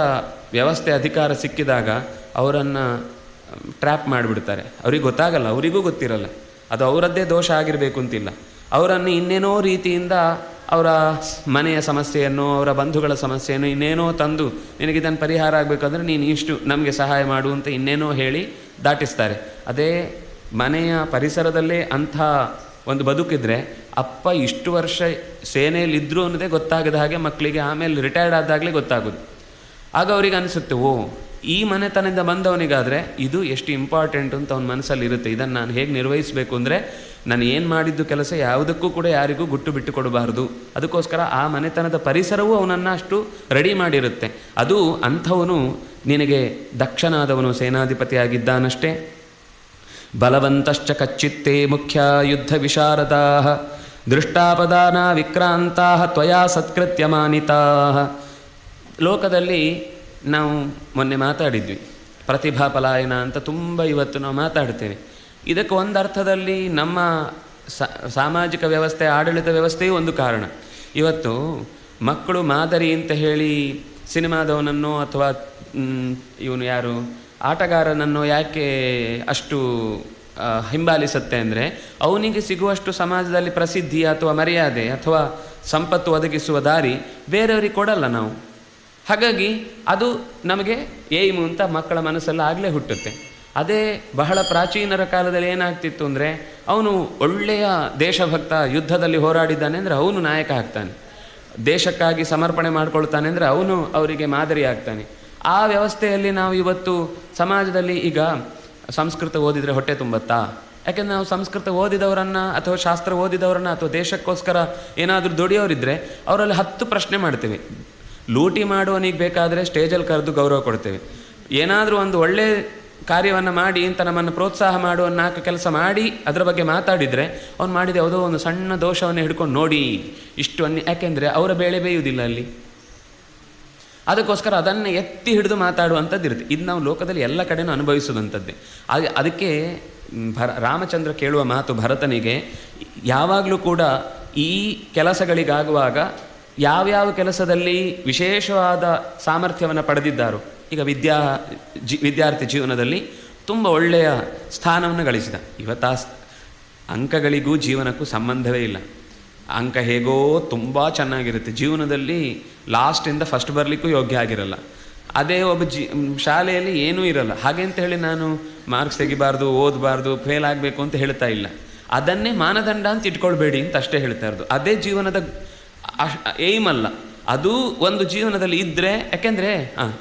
ವ್ಯವಸ್ಥೆ ಅಧಿಕಾರ ಸಿಕ್ಕಿದಾಗ ಅವರನ್ನು ಟ್ರ್ಯಾಪ್ ಮಾಡಿಬಿಡ್ತಾರೆ. ಅವ್ರಿಗೆ ಗೊತ್ತಾಗಲ್ಲ, ಅವರಿಗೂ ಗೊತ್ತಿರಲ್ಲ, ಅದು ಅವರದ್ದೇ ದೋಷ ಆಗಿರಬೇಕು ಅಂತಿಲ್ಲ. ಅವರನ್ನು ಇನ್ನೇನೋ ರೀತಿಯಿಂದ ಅವರ ಮನೆಯ ಸಮಸ್ಯೆಯನ್ನು, ಅವರ ಬಂಧುಗಳ ಸಮಸ್ಯೆಯನ್ನು ಇನ್ನೇನೋ ತಂದು, ನಿನಗಿದನ್ನು ಪರಿಹಾರ ಆಗಬೇಕಂದ್ರೆ ನೀನು ಇಷ್ಟು ನಮಗೆ ಸಹಾಯ ಮಾಡು ಅಂತ ಇನ್ನೇನೋ ಹೇಳಿ ದಾಟಿಸ್ತಾರೆ. ಅದೇ ಮನೆಯ ಪರಿಸರದಲ್ಲೇ ಅಂಥ ಒಂದು ಬದುಕಿದ್ರೆ, ಅಪ್ಪ ಇಷ್ಟು ವರ್ಷ ಸೇನೆಯಲ್ಲಿದ್ದರು ಅನ್ನೋದೇ ಗೊತ್ತಾಗದ ಹಾಗೆ ಮಕ್ಕಳಿಗೆ ಆಮೇಲೆ ರಿಟೈರ್ಡ್ ಆದಾಗಲೇ ಗೊತ್ತಾಗೋದು. ಆಗ ಅವ್ರಿಗೆ ಅನಿಸುತ್ತೆ, ಓ ಈ ಮನೆತನದಿಂದ ಬಂದವನಿಗಾದರೆ ಇದು ಎಷ್ಟು ಇಂಪಾರ್ಟೆಂಟು ಅಂತ ಅವನ ಮನಸ್ಸಲ್ಲಿ ಇರುತ್ತೆ. ಇದನ್ನು ನಾನು ಹೇಗೆ ನಿರ್ವಹಿಸಬೇಕು ಅಂದರೆ, ನಾನು ಏನು ಮಾಡಿದ್ದು ಕೆಲಸ ಯಾವುದಕ್ಕೂ ಕೂಡ ಯಾರಿಗೂ ಗುಟ್ಟು ಬಿಟ್ಟು ಕೊಡಬಾರ್ದು. ಅದಕ್ಕೋಸ್ಕರ ಆ ಮನೆತನದ ಪರಿಸರವೂ ಅವನನ್ನು ಅಷ್ಟು ರೆಡಿ ಮಾಡಿರುತ್ತೆ. ಅದು ಅಂಥವನು ನಿನಗೆ ದಕ್ಷನಾದವನು ಸೇನಾಧಿಪತಿಯಾಗಿದ್ದಾನಷ್ಟೇ. ಬಲವಂತಶ್ಚ ಕಚ್ಚಿತ್ತೇ ಮುಖ್ಯ ಯುದ್ಧ ವಿಶಾರದಾ ದೃಷ್ಟಾಪದಾನ ವಿಕ್ರಾಂತಾ ತ್ವಯಾ ಸತ್ಕೃತ್ಯ ಮಾನಿತಾ. ಲೋಕದಲ್ಲಿ ನಾವು ಮೊನ್ನೆ ಮಾತಾಡಿದ್ವಿ, ಪ್ರತಿಭಾ ಪಲಾಯನ ಅಂತ ತುಂಬ ಇವತ್ತು ನಾವು ಮಾತಾಡ್ತೇವೆ. ಇದಕ್ಕೆ ಒಂದು ಅರ್ಥದಲ್ಲಿ ನಮ್ಮ ಸಾಮಾಜಿಕ ವ್ಯವಸ್ಥೆ, ಆಡಳಿತ ವ್ಯವಸ್ಥೆಯೂ ಒಂದು ಕಾರಣ. ಇವತ್ತು ಮಕ್ಕಳು ಮಾದರಿ ಅಂತ ಹೇಳಿ ಸಿನಿಮಾದವನನ್ನು ಅಥವಾ ಇವನು ಯಾರು ಆಟಗಾರನನ್ನು ಯಾಕೆ ಅಷ್ಟು ಹಿಂಬಾಲಿಸುತ್ತೆ ಅಂದರೆ, ಅವನಿಗೆ ಸಿಗುವಷ್ಟು ಸಮಾಜದಲ್ಲಿ ಪ್ರಸಿದ್ಧಿ ಅಥವಾ ಮರ್ಯಾದೆ ಅಥವಾ ಸಂಪತ್ತು ಒದಗಿಸುವ ದಾರಿ ಬೇರೆಯವ್ರಿಗೆ ಕೊಡಲ್ಲ ನಾವು. ಹಾಗಾಗಿ ಅದು ನಮಗೆ ಏಯ್ಮು ಅಂತ ಮಕ್ಕಳ ಮನಸ್ಸಲ್ಲಿ ಆಗಲೇ ಹುಟ್ಟುತ್ತೆ. ಅದೇ ಬಹಳ ಪ್ರಾಚೀನರ ಕಾಲದಲ್ಲಿ ಏನಾಗ್ತಿತ್ತು ಅಂದರೆ, ಅವನು ಒಳ್ಳೆಯ ದೇಶಭಕ್ತ, ಯುದ್ಧದಲ್ಲಿ ಹೋರಾಡಿದ್ದಾನೆ ಅಂದರೆ ಅವನು ನಾಯಕ ಆಗ್ತಾನೆ. ದೇಶಕ್ಕಾಗಿ ಸಮರ್ಪಣೆ ಮಾಡ್ಕೊಳ್ತಾನೆ ಅಂದರೆ ಅವನು ಅವರಿಗೆ ಮಾದರಿ ಆಗ್ತಾನೆ. ಆ ವ್ಯವಸ್ಥೆಯಲ್ಲಿ ನಾವು ಇವತ್ತು ಸಮಾಜದಲ್ಲಿ ಈಗ ಸಂಸ್ಕೃತ ಓದಿದರೆ ಹೊಟ್ಟೆ ತುಂಬತ್ತಾ? ಯಾಕೆಂದರೆ ನಾವು ಸಂಸ್ಕೃತ ಓದಿದವರನ್ನು ಅಥವಾ ಶಾಸ್ತ್ರ ಓದಿದವರನ್ನು ಅಥವಾ ದೇಶಕ್ಕೋಸ್ಕರ ಏನಾದರೂ ದುಡಿಯೋರಿದ್ದರೆ ಅವರಲ್ಲಿ 10 ಪ್ರಶ್ನೆ ಮಾಡ್ತೇವೆ. ಲೂಟಿ ಮಾಡುವನಿಗೆ ಬೇಕಾದರೆ ಸ್ಟೇಜಲ್ಲಿ ಕರೆದು ಗೌರವ ಕೊಡ್ತೇವೆ. ಏನಾದರೂ ಒಂದು ಒಳ್ಳೆ ಕಾರ್ಯವನ್ನು ಮಾಡಿ ಅಂತ ನಮ್ಮನ್ನು ಪ್ರೋತ್ಸಾಹ ಮಾಡುವ 4 ಕೆಲಸ ಮಾಡಿ ಅದರ ಬಗ್ಗೆ ಮಾತಾಡಿದರೆ ಅವ್ನು ಮಾಡಿದ ಯಾವುದೋ ಒಂದು ಸಣ್ಣ ದೋಷವನ್ನು ಹಿಡ್ಕೊಂಡು ನೋಡಿ ಇಷ್ಟು ಯಾಕೆಂದರೆ ಅವರ ಬೇಳೆ ಬೇಯುವುದಿಲ್ಲ ಅಲ್ಲಿ. ಅದಕ್ಕೋಸ್ಕರ ಅದನ್ನು ಎತ್ತಿ ಹಿಡಿದು ಮಾತಾಡುವಂಥದ್ದು ಇರುತ್ತೆ. ಇದು ನಾವು ಲೋಕದಲ್ಲಿ ಎಲ್ಲ ಕಡೆನೂ ಅನುಭವಿಸುವಂಥದ್ದೇ. ಅದಕ್ಕೆ ರಾಮಚಂದ್ರ ಕೇಳುವ ಮಾತು ಭರತನಿಗೆ, ಯಾವಾಗಲೂ ಕೂಡ ಈ ಕೆಲಸಗಳಿಗಾಗುವಾಗ ಯಾವ್ಯಾವ ಕೆಲಸದಲ್ಲಿ ವಿಶೇಷವಾದ ಸಾಮರ್ಥ್ಯವನ್ನು ಪಡೆದಿದ್ದಾರೋ, ಈಗ ವಿದ್ಯಾರ್ಥಿ ಜೀವನದಲ್ಲಿ ತುಂಬ ಒಳ್ಳೆಯ ಸ್ಥಾನವನ್ನು ಗಳಿಸಿದ. ಇವತ್ತು ಆ ಅಂಕಗಳಿಗೂ ಜೀವನಕ್ಕೂ ಸಂಬಂಧವೇ ಇಲ್ಲ. ಅಂಕ ಹೇಗೋ ತುಂಬ ಚೆನ್ನಾಗಿರುತ್ತೆ, ಜೀವನದಲ್ಲಿ ಲಾಸ್ಟಿಂದ ಫಸ್ಟ್ ಬರಲಿಕ್ಕೂ ಯೋಗ್ಯ ಆಗಿರಲ್ಲ. ಅದೇ ಒಬ್ಬ ಶಾಲೆಯಲ್ಲಿ ಏನೂ ಇರಲ್ಲ. ಹಾಗೆ ಅಂತ ಹೇಳಿ ನಾನು ಮಾರ್ಕ್ಸ್ ತೆಗಿಬಾರ್ದು, ಓದಬಾರ್ದು, ಫೇಲ್ ಆಗಬೇಕು ಅಂತ ಹೇಳ್ತಾ ಇಲ್ಲ. ಅದನ್ನೇ ಮಾನದಂಡ ಅಂತ ಇಟ್ಕೊಳ್ಬೇಡಿ ಅಂತ ಅಷ್ಟೇ ಹೇಳ್ತಾ ಇರೋದು. ಅದೇ ಜೀವನದ ಏಮ್ ಅಲ್ಲ, ಅದು ಒಂದು ಜೀವನದಲ್ಲಿ ಇದ್ದರೆ. ಯಾಕೆಂದರೆ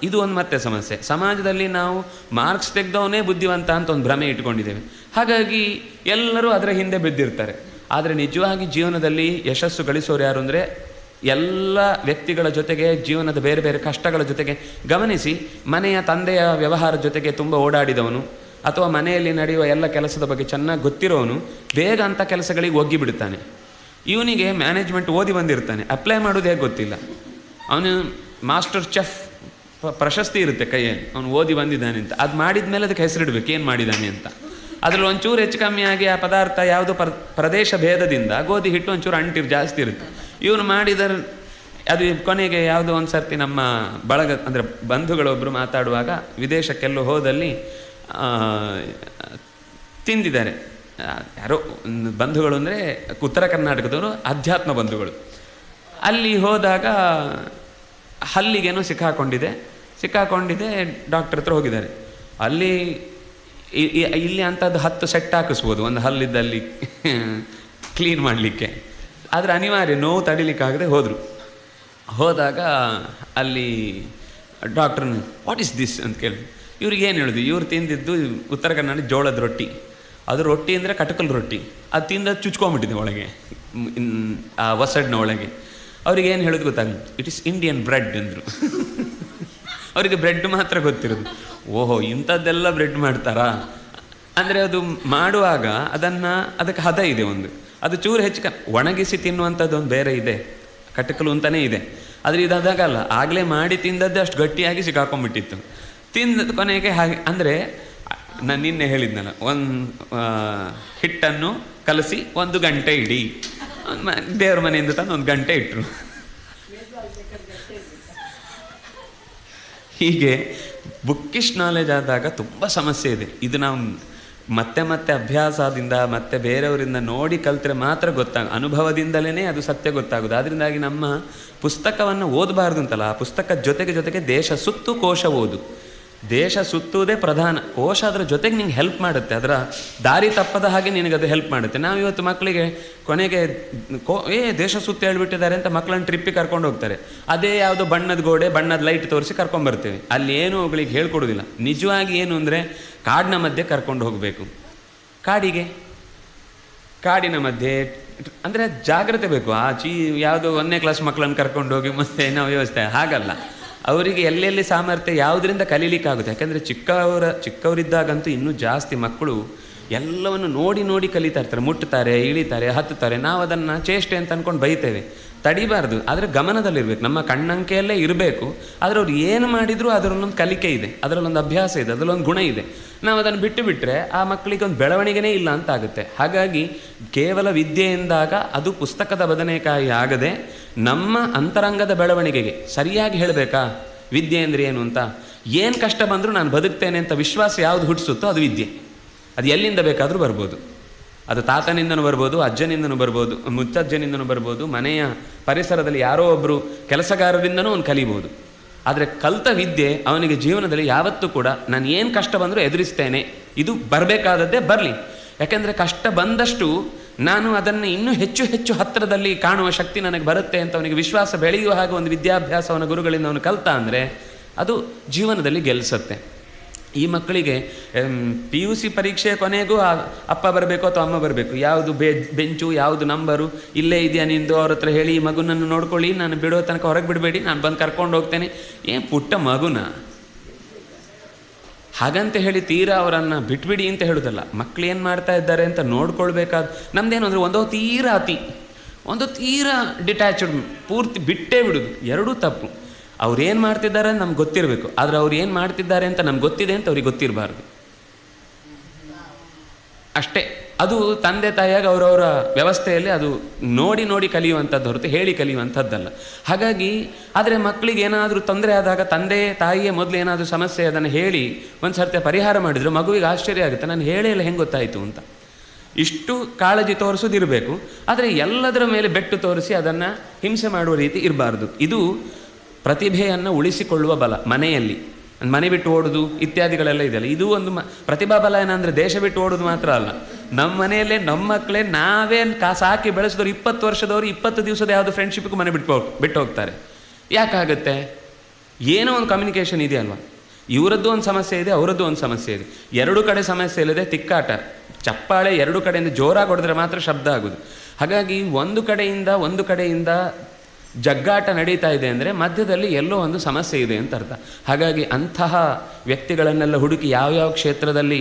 ಇದು ಒಂದು ಮತ್ತೆ ಸಮಸ್ಯೆ. ಸಮಾಜದಲ್ಲಿ ನಾವು ಮಾರ್ಕ್ಸ್ ತೆಗೆದವನೇ ಬುದ್ಧಿವಂತ ಅಂತ ಒಂದು ಭ್ರಮೆ ಇಟ್ಕೊಂಡಿದ್ದೇವೆ. ಹಾಗಾಗಿ ಎಲ್ಲರೂ ಅದರ ಹಿಂದೆ ಬಿದ್ದಿರ್ತಾರೆ. ಆದರೆ ನಿಜವಾಗಿ ಜೀವನದಲ್ಲಿ ಯಶಸ್ಸು ಗಳಿಸೋರು ಯಾರು ಅಂದರೆ, ಎಲ್ಲ ವ್ಯಕ್ತಿಗಳ ಜೊತೆಗೆ, ಜೀವನದ ಬೇರೆ ಬೇರೆ ಕಷ್ಟಗಳ ಜೊತೆಗೆ ಗಮನಿಸಿ, ಮನೆಯ ತಂದೆಯ ವ್ಯವಹಾರದ ಜೊತೆಗೆ ತುಂಬ ಓಡಾಡಿದವನು ಅಥವಾ ಮನೆಯಲ್ಲಿ ನಡೆಯುವ ಎಲ್ಲ ಕೆಲಸದ ಬಗ್ಗೆ ಚೆನ್ನಾಗಿ ಗೊತ್ತಿರೋನು ಬೇಗ ಅಂಥ ಕೆಲಸಗಳಿಗೆ ಒಗ್ಗಿಬಿಡ್ತಾನೆ. ಇವನಿಗೆ ಮ್ಯಾನೇಜ್ಮೆಂಟ್ ಓದಿ ಬಂದಿರ್ತಾನೆ, ಅಪ್ಲೈ ಮಾಡೋದು ಹೇಗೆ ಗೊತ್ತಿಲ್ಲ. ಅವನು ಮಾಸ್ಟರ್ ಚೆಫ್ ಪ್ರಶಸ್ತಿ ಇರುತ್ತೆ ಕೈಯಲ್ಲಿ, ಅವನು ಓದಿ ಬಂದಿದ್ದಾನೆ ಅಂತ. ಅದು ಮಾಡಿದ ಮೇಲೆ ಅದಕ್ಕೆ ಹೆಸರಿಡ್ಬೇಕು ಏನು ಮಾಡಿದ್ದಾನೆ ಅಂತ. ಅದರಲ್ಲಿ ಒಂಚೂರು ಹೆಚ್ಚು ಕಮ್ಮಿ ಆಗಿ ಆ ಪದಾರ್ಥ ಯಾವುದೋ ಪ್ರದೇಶ ಭೇದದಿಂದ ಗೋಧಿ ಹಿಟ್ಟು ಒಂಚೂರು ಅಂಟಿರು ಜಾಸ್ತಿ ಇರುತ್ತೆ. ಇವನು ಮಾಡಿದ ಅದು ಕೊನೆಗೆ ಯಾವುದೋ ಒಂದು ಸರ್ತಿ ನಮ್ಮ ಬಳಗ ಅಂದರೆ ಬಂಧುಗಳೊಬ್ಬರು ಮಾತಾಡುವಾಗ ವಿದೇಶಕ್ಕೆಲ್ಲೋ ಹೋದಲ್ಲಿ ತಿಂದಿದ್ದಾರೆ. ಯಾರೋ ಬಂಧುಗಳು ಅಂದರೆ ಉತ್ತರ ಕರ್ನಾಟಕದವರು, ಅಧ್ಯಾತ್ಮ ಬಂಧುಗಳು. ಅಲ್ಲಿ ಹೋದಾಗ ಹಲ್ಲಿಗೇನೋ ಸಿಕ್ಕಾಕೊಂಡಿದೆ, ಡಾಕ್ಟರ್ ಹತ್ರ ಹೋಗಿದ್ದಾರೆ. ಇಲ್ಲಿ ಅಂಥದ್ದು 10 ಸೆಟ್ ಹಾಕಿಸ್ಬೋದು ಒಂದು ಹಲ್ಲಿದ್ದಲ್ಲಿ ಕ್ಲೀನ್ ಮಾಡಲಿಕ್ಕೆ. ಆದರೆ ಅನಿವಾರ್ಯ, ನೋವು ತಡಿಲಿಕ್ಕಾಗದೆ ಹೋದಾಗ ಅಲ್ಲಿ ಡಾಕ್ಟ್ರನ್ನ ವಾಟ್ ಈಸ್ ದಿಸ್ ಅಂತ ಕೇಳಿ ಇವ್ರಿಗೆ ಏನು ಹೇಳಿದ್ರು. ಇವ್ರು ತಿಂದಿದ್ದು ಉತ್ತರ ಕನ್ನಡ ಜೋಳದ ರೊಟ್ಟಿ. ಅದು ರೊಟ್ಟಿ ಅಂದರೆ ಕಟಕಲ್ ರೊಟ್ಟಿ. ಅದು ತಿಂದ ಚುಚ್ಕೊಂಡ್ಬಿಟ್ಟಿದೆ ಒಳಗೆ, ಆ ಒಸಡಿನ ಒಳಗೆ. ಅವ್ರಿಗೆ ಏನು ಹೇಳೋದು ಗೊತ್ತಾಗಲಿ, ಇಟ್ ಈಸ್ ಇಂಡಿಯನ್ ಬ್ರೆಡ್ ಅಂದರು. ಅವರಿಗೆ ಬ್ರೆಡ್ ಮಾತ್ರ ಗೊತ್ತಿರೋದು. ಓಹೋ, ಇಂಥದ್ದೆಲ್ಲ ಬ್ರೆಡ್ ಮಾಡ್ತಾರಾ ಅಂದರೆ, ಅದು ಮಾಡುವಾಗ ಅದಕ್ಕೆ ಹದ ಇದೆ ಒಂದು. ಅದು ಚೂರು ಹೆಚ್ಚು ಒಣಗಿಸಿ ತಿನ್ನುವಂಥದ್ದು ಒಂದು ಬೇರೆ ಇದೆ, ಕಟಕಲು ಅಂತಲೇ ಇದೆ. ಆದರೆ ಇದು ಅದಾಗಲ್ಲ, ಆಗಲೇ ಮಾಡಿ ತಿಂದದ್ದೇ ಅಷ್ಟು ಗಟ್ಟಿಯಾಗಿ ಸಿಕ್ಕಾಕೊಂಡ್ಬಿಟ್ಟಿತ್ತು. ತಿಂದ ಕೊನೆಗೆ ಹಾಗೆ ಅಂದರೆ, ನಾನು ನಿನ್ನೆ ಹೇಳಿದ್ನಲ್ಲ, ಹಿಟ್ಟನ್ನು ಕಲಸಿ 1 ಗಂಟೆ ಇಡಿ, ದೇವ್ರ ಮನೆಯಿಂದ ತಂದು 1 ಗಂಟೆ ಇಟ್ಟರು. ಹೀಗೆ ಬುಕ್ಕಿಶ್ ನಾಲೆಜ್ ಆದಾಗ ತುಂಬ ಸಮಸ್ಯೆ ಇದೆ. ಇದು ನಾವು ಮತ್ತೆ ಅಭ್ಯಾಸದಿಂದ ಮತ್ತೆ ಬೇರೆಯವರಿಂದ ನೋಡಿ ಕಲ್ತ್ರೆ ಮಾತ್ರ ಅನುಭವದಿಂದಲೇ ಅದು ಸತ್ಯ ಗೊತ್ತಾಗೋದು. ಅದರಿಂದಾಗಿ ನಮ್ಮ ಪುಸ್ತಕವನ್ನು ಓದಬಾರ್ದು ಅಂತಲ್ಲ, ಆ ಪುಸ್ತಕದ ಜೊತೆಗೆ ದೇಶ ಸುತ್ತು ಕೋಶ ಓದು. ದೇಶ ಸುತ್ತುವುದೇ ಪ್ರಧಾನ, ಕೋಶ ಅದರ ಜೊತೆಗೆ ನಿಂಗೆ ಹೆಲ್ಪ್ ಮಾಡುತ್ತೆ, ಅದರ ದಾರಿ ತಪ್ಪದ ಹಾಗೆ ನಿನಗದು ಹೆಲ್ಪ್ ಮಾಡುತ್ತೆ. ನಾವು ಇವತ್ತು ಮಕ್ಕಳಿಗೆ ಕೊನೆಗೆ ದೇಶ ಸುತ್ತು ಹೇಳ್ಬಿಟ್ಟಿದ್ದಾರೆ ಅಂತ ಮಕ್ಕಳನ್ನ ಟ್ರಿಪ್ಪಿಗೆ ಕರ್ಕೊಂಡು ಹೋಗ್ತಾರೆ. ಅದೇ ಯಾವುದೋ ಬಣ್ಣದ ಗೋಡೆ, ಬಣ್ಣದ ಲೈಟ್ ತೋರಿಸಿ ಕರ್ಕೊಂಡ್ಬರ್ತೇವೆ. ಅಲ್ಲಿ ಏನೂ ಅವುಗಳಿಗೆ ಹೇಳ್ಕೊಡೋದಿಲ್ಲ. ನಿಜವಾಗಿ ಏನು ಅಂದರೆ, ಕಾಡಿನ ಮಧ್ಯೆ ಕರ್ಕೊಂಡು ಹೋಗಬೇಕು. ಕಾಡಿನ ಮಧ್ಯೆ ಅಂದರೆ ಜಾಗ್ರತೆ ಬೇಕು. ಯಾವುದೋ 1ನೇ ಕ್ಲಾಸ್ ಮಕ್ಕಳನ್ನು ಕರ್ಕೊಂಡು ಹೋಗಿ ಮತ್ತೆ ಏನೋ ವ್ಯವಸ್ಥೆ ಹಾಗಲ್ಲ. ಅವರಿಗೆ ಎಲ್ಲೆಲ್ಲಿ ಸಾಮರ್ಥ್ಯ ಯಾವುದರಿಂದ ಕಲೀಲಿಕ್ಕಾಗುತ್ತೆ. ಯಾಕೆಂದರೆ ಚಿಕ್ಕವರಿದ್ದಾಗಂತೂ ಇನ್ನೂ ಜಾಸ್ತಿ ಮಕ್ಕಳು ಎಲ್ಲವನ್ನು ನೋಡಿ ಕಲಿತಾ ಇರ್ತಾರೆ, ಮುಟ್ತಾರೆ, ಇಳಿತಾರೆ, ಹತ್ತುತ್ತಾರೆ. ನಾವು ಅದನ್ನು ಚೇಷ್ಟೆ ಅಂತ ಅಂದ್ಕೊಂಡು ಬೈತೇವೆ. ತಡಿಬಾರ್ದು, ಆದರೆ ಗಮನದಲ್ಲಿರಬೇಕು, ನಮ್ಮ ಕಣ್ಣಂಕೆಯಲ್ಲೇ ಇರಬೇಕು. ಆದರೆ ಅವ್ರು ಏನು ಮಾಡಿದರೂ ಅದರಲ್ಲೊಂದು ಕಲಿಕೆ ಇದೆ, ಅದರಲ್ಲೊಂದು ಅಭ್ಯಾಸ ಇದೆ, ಅದರಲ್ಲೊಂದು ಗುಣ ಇದೆ. ನಾವು ಅದನ್ನು ಬಿಟ್ಟರೆ ಆ ಮಕ್ಕಳಿಗೆ ಒಂದು ಬೆಳವಣಿಗೆನೇ ಇಲ್ಲ ಅಂತ ಆಗುತ್ತೆ. ಹಾಗಾಗಿ ಕೇವಲ ವಿದ್ಯೆಯಿಂದಾಗ ಅದು ಪುಸ್ತಕದ ಬದನೆಕಾಯಿ ಆಗದೆ ನಮ್ಮ ಅಂತರಂಗದ ಬೆಳವಣಿಗೆಗೆ ಸರಿಯಾಗಿ ಹೇಳಬೇಕಾ ವಿದ್ಯೆ ಅಂದರೆ ಏನು ಅಂತ. ಏನು ಕಷ್ಟ ಬಂದರೂ ನಾನು ಬದುಕ್ತೇನೆ ಅಂತ ವಿಶ್ವಾಸ ಯಾವುದು ಹುಟ್ಟಿಸುತ್ತೋ ಅದು ವಿದ್ಯೆ. ಅದು ಎಲ್ಲಿಂದ ಬೇಕಾದರೂ ಬರ್ಬೋದು. ಅದು ತಾತನಿಂದನೂ ಬರ್ಬೋದು, ಅಜ್ಜನಿಂದನೂ ಬರ್ಬೋದು, ಮುತ್ತಜ್ಜನಿಂದನೂ ಬರ್ಬೋದು, ಮನೆಯ ಪರಿಸರದಲ್ಲಿ ಯಾರೋ ಒಬ್ಬರು ಕೆಲಸಗಾರರಿಂದನೂ ಅವನು ಕಲಿಬೋದು. ಆದರೆ ಕಲಿತ ವಿದ್ಯೆ ಅವನಿಗೆ ಜೀವನದಲ್ಲಿ ಯಾವತ್ತೂ ಕೂಡ ನಾನು ಏನು ಕಷ್ಟ ಬಂದರೂ ಎದುರಿಸ್ತೇನೆ, ಇದು ಬರಬೇಕಾದದ್ದೇ ಬರಲಿ. ಯಾಕೆಂದರೆ ಕಷ್ಟ ಬಂದಷ್ಟು ನಾನು ಅದನ್ನು ಇನ್ನೂ ಹೆಚ್ಚು ಹೆಚ್ಚು ಹತ್ತಿರದಲ್ಲಿ ಕಾಣುವ ಶಕ್ತಿ ನನಗೆ ಬರುತ್ತೆ ಅಂತ ಅವನಿಗೆ ವಿಶ್ವಾಸ ಬೆಳೆಯುವ ಹಾಗೆ ಒಂದು ವಿದ್ಯಾಭ್ಯಾಸವನ್ನು ಗುರುಗಳಿಂದ ಅವನು ಕಲಿತ ಅಂದರೆ ಅದು ಜೀವನದಲ್ಲಿ ಗೆಲ್ಲಿಸುತ್ತೆ. ಈ ಮಕ್ಕಳಿಗೆ PUC ಪರೀಕ್ಷೆಯ ಕೊನೆಗೂ ಅಪ್ಪ ಬರಬೇಕು ಅಥವಾ ಅಮ್ಮ ಬರಬೇಕು, ಯಾವುದು ಬೆಂಚು ಯಾವುದು ನಂಬರು ಇಲ್ಲೇ ಇದೆಯಾ ನಿಂದು, ಅವ್ರ ಹತ್ರ ಹೇಳಿ ಈ ಮಗುನನ್ನು ನೋಡ್ಕೊಳ್ಳಿ, ನಾನು ಬಿಡೋ ತನಕ ಹೊರಗೆ ಬಿಡಬೇಡಿ, ನಾನು ಬಂದು ಕರ್ಕೊಂಡು ಹೋಗ್ತೇನೆ. ಏನು ಪುಟ್ಟ ಮಗುನ ಹಾಗಂತ ಹೇಳಿ ತೀರಾ ಅವರನ್ನು ಬಿಟ್ಬಿಡಿ ಅಂತ ಹೇಳೋದಲ್ಲ. ಮಕ್ಕಳು ಏನು ಮಾಡ್ತಾ ಇದ್ದಾರೆ ಅಂತ ನೋಡ್ಕೊಳ್ಬೇಕಾದ ನಮ್ದೇನು ಅಂದರೆ ಒಂದೋ ತೀರಾ ಅತಿ, ಒಂದು ತೀರಾ ಡಿಟ್ಯಾಚ್ಡ್, ಪೂರ್ತಿ ಬಿಟ್ಟೇ ಬಿಡೋದು, ಎರಡೂ ತಪ್ಪು. ಅವ್ರು ಏನು ಮಾಡ್ತಿದ್ದಾರೆ ಅಂತ ನಮ್ಗೆ ಗೊತ್ತಿರಬೇಕು, ಆದರೆ ಅವ್ರು ಏನು ಮಾಡ್ತಿದ್ದಾರೆ ಅಂತ ನಮ್ಗೆ ಗೊತ್ತಿದೆ ಅಂತ ಅವ್ರಿಗೆ ಗೊತ್ತಿರಬಾರ್ದು ಅಷ್ಟೇ. ಅದು ತಂದೆ ತಾಯಿಯಾಗಿ ಅವರವರ ವ್ಯವಸ್ಥೆಯಲ್ಲಿ ಅದು ನೋಡಿ ನೋಡಿ ಕಲಿಯುವಂಥದ್ದು ಹೊರತು ಹೇಳಿ ಕಲಿಯುವಂಥದ್ದಲ್ಲ. ಹಾಗಾಗಿ ಆದರೆ ಮಕ್ಕಳಿಗೆ ಏನಾದರೂ ತೊಂದರೆ ಆದಾಗ ತಂದೆ ತಾಯಿಯೇ ಮೊದಲು ಏನಾದರೂ ಸಮಸ್ಯೆ ಅದನ್ನು ಹೇಳಿ ಒಂದು ಸರ್ತಿ ಪರಿಹಾರ ಮಾಡಿದರೆ ಮಗುವಿಗೆ ಆಶ್ಚರ್ಯ ಆಗುತ್ತೆ, ನಾನು ಹೇಳೇ ಇಲ್ಲ ಹೆಂಗೆ ಗೊತ್ತಾಯಿತು ಅಂತ. ಇಷ್ಟು ಕಾಳಜಿ ತೋರಿಸೋದಿರಬೇಕು, ಆದರೆ ಎಲ್ಲದರ ಮೇಲೆ ಬೆಟ್ಟು ತೋರಿಸಿ ಅದನ್ನು ಹಿಂಸೆ ಮಾಡುವ ರೀತಿ ಇರಬಾರ್ದು. ಇದು ಪ್ರತಿಭೆಯನ್ನು ಉಳಿಸಿಕೊಳ್ಳುವ ಬಲ. ಮನೆಯಲ್ಲಿ ಮನೆ ಬಿಟ್ಟು ಓಡೋದು ಇತ್ಯಾದಿಗಳೆಲ್ಲ ಇದೆಯಲ್ಲ, ಇದು ಒಂದು ಪ್ರತಿಭಾ ಬಲ. ಏನಂದರೆ ದೇಶ ಬಿಟ್ಟು ಓಡೋದು ಮಾತ್ರ ಅಲ್ಲ, ನಮ್ಮ ಮನೆಯಲ್ಲೇ ನಮ್ಮ ಮಕ್ಕಳೇ ನಾವೇ ಸಾಕಿ ಬೆಳೆಸಿದವರು 20 ವರ್ಷದವರು 20 ದಿವಸದ ಯಾವುದು ಫ್ರೆಂಡ್ಶಿಪ್ಗೂ ಮನೆ ಬಿಟ್ಟು ಹೋಗ್ತಾರೆ. ಯಾಕಾಗುತ್ತೆ? ಏನೋ ಒಂದು ಕಮ್ಯುನಿಕೇಷನ್ ಇದೆಯಲ್ವ, ಇವರದ್ದು ಒಂದು ಸಮಸ್ಯೆ ಇದೆ, ಅವರದ್ದು ಒಂದು ಸಮಸ್ಯೆ ಇದೆ, ಎರಡೂ ಕಡೆ ಸಮಸ್ಯೆ ಇಲ್ಲದೆ ತಿಕ್ಕಾಟ, ಚಪ್ಪಾಳೆ ಎರಡೂ ಕಡೆಯಿಂದ ಜೋರಾಗಿ ಹೊಡೆದ್ರೆ ಮಾತ್ರ ಶಬ್ದ ಆಗೋದು. ಹಾಗಾಗಿ ಒಂದು ಕಡೆಯಿಂದ ಜಗ್ಗಾಟ ನಡೀತಾ ಇದೆ ಅಂದರೆ ಮಧ್ಯದಲ್ಲಿ ಎಲ್ಲೋ ಒಂದು ಸಮಸ್ಯೆ ಇದೆ ಅಂತ ಅರ್ಥ. ಹಾಗಾಗಿ ಅಂತಹ ವ್ಯಕ್ತಿಗಳನ್ನೆಲ್ಲ ಹುಡುಕಿ ಯಾವ್ಯಾವ ಕ್ಷೇತ್ರದಲ್ಲಿ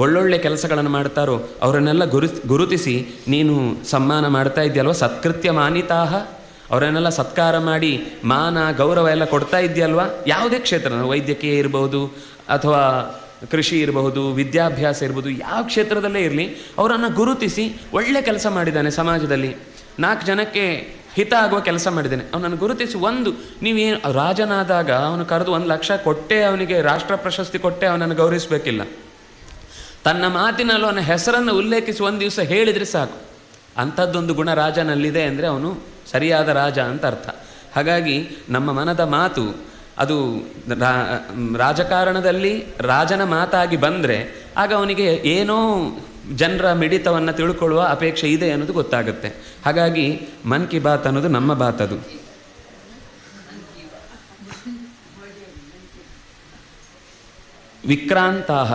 ಒಳ್ಳೊಳ್ಳೆ ಕೆಲಸಗಳನ್ನು ಮಾಡ್ತಾರೋ ಅವರನ್ನೆಲ್ಲ ಗುರುತಿಸಿ ನೀನು ಸನ್ಮಾನ ಮಾಡ್ತಾ ಇದೆಯಲ್ವ, ಸತ್ಕೃತ್ಯ ಮಾನಿತಾಹ, ಅವರನ್ನೆಲ್ಲ ಸತ್ಕಾರ ಮಾಡಿ ಮಾನ ಗೌರವ ಎಲ್ಲ ಕೊಡ್ತಾ ಇದೆಯಲ್ವ. ಯಾವುದೇ ಕ್ಷೇತ್ರ, ವೈದ್ಯಕೀಯ ಇರಬಹುದು ಅಥವಾ ಕೃಷಿ ಇರಬಹುದು, ವಿದ್ಯಾಭ್ಯಾಸ ಇರ್ಬೋದು, ಯಾವ ಕ್ಷೇತ್ರದಲ್ಲೇ ಇರಲಿ ಅವರನ್ನು ಗುರುತಿಸಿ ಒಳ್ಳೆ ಕೆಲಸ ಮಾಡಿದ್ದಾನೆ ಸಮಾಜದಲ್ಲಿ, 4 ಜನಕ್ಕೆ ಹಿತ ಆಗುವ ಕೆಲಸ ಮಾಡಿದ್ದೇನೆ ಅವನನ್ನು ಗುರುತಿಸಿ. ನೀವೇನು ರಾಜನಾದಾಗ ಅವನು ಕರೆದು 1 ಲಕ್ಷ ಕೊಟ್ಟೆ ಅವನಿಗೆ ರಾಷ್ಟ್ರ ಪ್ರಶಸ್ತಿ ಕೊಟ್ಟೆ ಅವನನ್ನು ಗೌರವಿಸಬೇಕಿಲ್ಲ. ತನ್ನ ಮಾತಿನಲ್ಲೂ ಅವನ ಹೆಸರನ್ನು ಉಲ್ಲೇಖಿಸಿ ಒಂದು ದಿವಸ ಹೇಳಿದರೆ ಸಾಕು. ಅಂಥದ್ದೊಂದು ಗುಣ ರಾಜನಲ್ಲಿದೆ ಅಂದರೆ ಅವನು ಸರಿಯಾದ ರಾಜ ಅಂತ ಅರ್ಥ. ಹಾಗಾಗಿ ನಮ್ಮ ಮನದ ಮಾತು ಅದು ರಾಜಕಾರಣದಲ್ಲಿ ರಾಜನ ಮಾತಾಗಿ ಬಂದರೆ ಆಗ ಅವನಿಗೆ ಏನೋ ಜನರ ಮಿಡಿತವನ್ನು ತಿಳ್ಕೊಳ್ಳುವ ಅಪೇಕ್ಷೆ ಇದೆ ಅನ್ನೋದು ಗೊತ್ತಾಗುತ್ತೆ. ಹಾಗಾಗಿ ಮನ್ ಕಿ ಬಾತ್ ಅನ್ನೋದು ನಮ್ಮ ಬಾತ್. ಅದು ವಿಕ್ರಾಂತಾಹ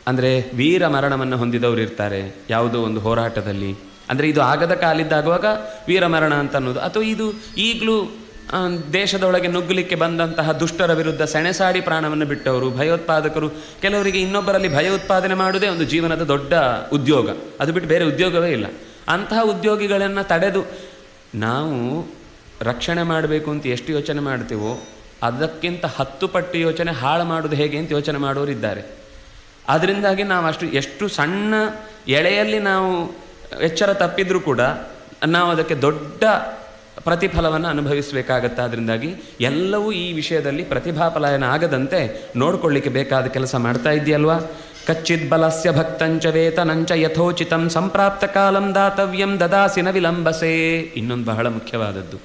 ಅಂದರೆ ವೀರ ಮರಣವನ್ನು ಹೊಂದಿದವರು ಇರ್ತಾರೆ ಯಾವುದೋ ಒಂದು ಹೋರಾಟದಲ್ಲಿ. ಅಂದರೆ ಇದು ಆಗದ ಕಾಲಿದ್ದಾಗುವಾಗ ವೀರ ಮರಣ ಅಂತ ಅನ್ನೋದು, ಅಥವಾ ಇದು ಈಗಲೂ ದೇಶದೊಳಗೆ ನುಗ್ಗಲಿಕ್ಕೆ ಬಂದಂತಹ ದುಷ್ಟರ ವಿರುದ್ಧ ಸೆಣಸಾಡಿ ಪ್ರಾಣವನ್ನು ಬಿಟ್ಟವರು, ಭಯೋತ್ಪಾದಕರು. ಕೆಲವರಿಗೆ ಇನ್ನೊಬ್ಬರಲ್ಲಿ ಭಯೋತ್ಪಾದನೆ ಮಾಡುವುದೇ ಒಂದು ಜೀವನದ ದೊಡ್ಡ ಉದ್ಯೋಗ, ಅದು ಬಿಟ್ಟು ಬೇರೆ ಉದ್ಯೋಗವೇ ಇಲ್ಲ. ಅಂತಹ ಉದ್ಯೋಗಿಗಳನ್ನು ತಡೆದು ನಾವು ರಕ್ಷಣೆ ಮಾಡಬೇಕು ಅಂತ ಎಷ್ಟು ಯೋಚನೆ ಮಾಡ್ತೀವೋ ಅದಕ್ಕಿಂತ 10 ಪಟ್ಟು ಯೋಚನೆ ಹಾಳು ಮಾಡೋದು ಹೇಗೆ ಅಂತ ಯೋಚನೆ ಮಾಡೋರಿದ್ದಾರೆ. ಅದರಿಂದಾಗಿ ನಾವು ಎಷ್ಟು ಸಣ್ಣ ಎಳೆಯಲ್ಲಿ ನಾವು ಎಚ್ಚರ ತಪ್ಪಿದ್ರೂ ಕೂಡ ನಾವು ಅದಕ್ಕೆ ದೊಡ್ಡ ಪ್ರತಿಫಲವನ್ನು ಅನುಭವಿಸಬೇಕಾಗತ್ತೆ. ಅದರಿಂದಾಗಿ ಎಲ್ಲವೂ ಈ ವಿಷಯದಲ್ಲಿ ಪ್ರತಿಭಾಪಲಾಯನ ಆಗದಂತೆ ನೋಡಿಕೊಳ್ಳಿಕ್ಕೆ ಬೇಕಾದ ಕೆಲಸ ಮಾಡ್ತಾ ಇದೆಯಲ್ವಾ. ಕಚ್ಚಿದ್ ಬಲಸ್ಯ ಭಕ್ತಂಚ ವೇತನಂಚ ಯಥೋಚಿತಂ ಸಂಪ್ರಾಪ್ತ ಕಾಲಂ ದಾತವ್ಯಂ ದದಾಸಿನ ವಿಲಂಬಸೆ. ಇನ್ನೊಂದು ಬಹಳ ಮುಖ್ಯವಾದದ್ದು,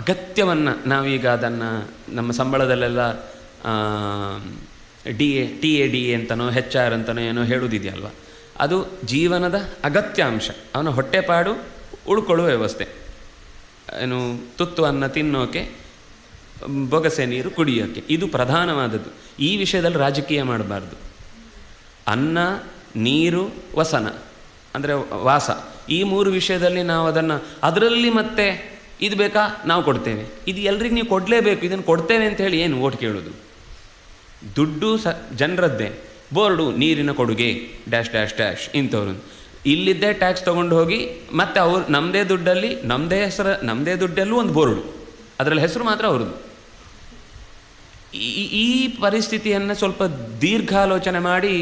ಅಗತ್ಯವನ್ನು ನಾವೀಗ ಅದನ್ನು ನಮ್ಮ ಸಂಬಳದಲ್ಲೆಲ್ಲ TA ಅಂತನೋ HR ಅಂತನೋ ಏನೋ ಹೇಳುವುದಿದೆಯಲ್ವ, ಅದು ಜೀವನದ ಅಗತ್ಯಾಂಶ. ಅವನ ಹೊಟ್ಟೆಪಾಡು ಉಳ್ಕೊಳ್ಳುವ ವ್ಯವಸ್ಥೆ, ಏನು ತುತ್ತು ಅನ್ನ ತಿನ್ನೋಕೆ, ಬೊಗಸೆ ನೀರು ಕುಡಿಯೋಕ್ಕೆ, ಇದು ಪ್ರಧಾನವಾದದ್ದು. ಈ ವಿಷಯದಲ್ಲಿ ರಾಜಕೀಯ ಮಾಡಬಾರ್ದು. ಅನ್ನ, ನೀರು, ವಸನ ಅಂದರೆ ವಾಸ, ಈ 3 ವಿಷಯದಲ್ಲಿ ನಾವು ಅದರಲ್ಲಿ ಮತ್ತೆ ಇದು ಬೇಕಾ ನಾವು ಕೊಡ್ತೇವೆ, ಇದು ಎಲ್ರಿಗೂ ನೀವು ಕೊಡಲೇಬೇಕು, ಇದನ್ನು ಕೊಡ್ತೇವೆ ಅಂತ ಹೇಳಿ ಏನು ಓಟ್ ಕೇಳೋದು? ದುಡ್ಡು ಜನರದ್ದೇ, ಬೋರ್ಡು ನೀರಿನ ಕೊಡುಗೆ ಡ್ಯಾಶ್ ಡ್ಯಾಶ್ ಡ್ಯಾಶ್ ಇಂಥವ್ರು ಇಲ್ಲಿದ್ದೇ ಟ್ಯಾಕ್ಸ್ ತೊಗೊಂಡು ಹೋಗಿ ಮತ್ತೆ ಅವ್ರು ನಮ್ಮದೇ ದುಡ್ಡಲ್ಲಿ ನಮ್ಮದೇ ದುಡ್ಡಲ್ಲೂ ಒಂದು ಬೋರ್ಡು, ಅದರಲ್ಲಿ ಹೆಸರು ಮಾತ್ರ ಅವ್ರದ್ದು. ಈ ಪರಿಸ್ಥಿತಿಯನ್ನು ಸ್ವಲ್ಪ ದೀರ್ಘಾಲೋಚನೆ ಮಾಡಿ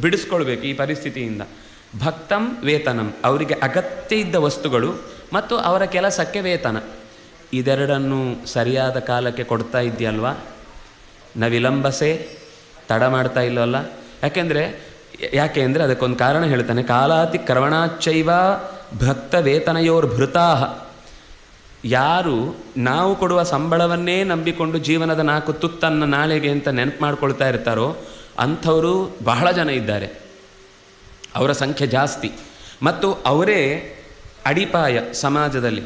ಬಿಡಿಸ್ಕೊಳ್ಬೇಕು ಈ ಪರಿಸ್ಥಿತಿಯಿಂದ. ಭಕ್ತಂ ವೇತನಂ, ಅವರಿಗೆ ಅಗತ್ಯ ಇದ್ದ ವಸ್ತುಗಳು ಮತ್ತು ಅವರ ಕೆಲಸಕ್ಕೆ ವೇತನ, ಇದೆರಡನ್ನು ಸರಿಯಾದ ಕಾಲಕ್ಕೆ ಕೊಡ್ತಾ ಇದೆಯಲ್ವಾ. ನ ವಿಲಂಬಸೆ, ತಡ ಮಾಡ್ತಾ ಇಲ್ಲವಲ್ಲ. ಯಾಕೆ ಅಂದರೆ ಅದಕ್ಕೊಂದು ಕಾರಣ ಹೇಳ್ತಾನೆ. ಕಾಲಾತಿ ಕರ್ಮಣಾಚೈವ ಭಕ್ತ ವೇತನಯೋರ್ಭೃತಾಹ. ಯಾರು ನಾವು ಕೊಡುವ ಸಂಬಳವನ್ನೇ ನಂಬಿಕೊಂಡು ಜೀವನದ 4 ತುತ್ತನ್ನು ನಾಳೆಗೆ ಅಂತ ನೆನಪು ಮಾಡ್ಕೊಳ್ತಾ ಇರ್ತಾರೋ ಅಂಥವರು ಬಹಳ ಜನ ಇದ್ದಾರೆ, ಅವರ ಸಂಖ್ಯೆ ಜಾಸ್ತಿ, ಮತ್ತು ಅವರೇ ಅಡಿಪಾಯ ಸಮಾಜದಲ್ಲಿ.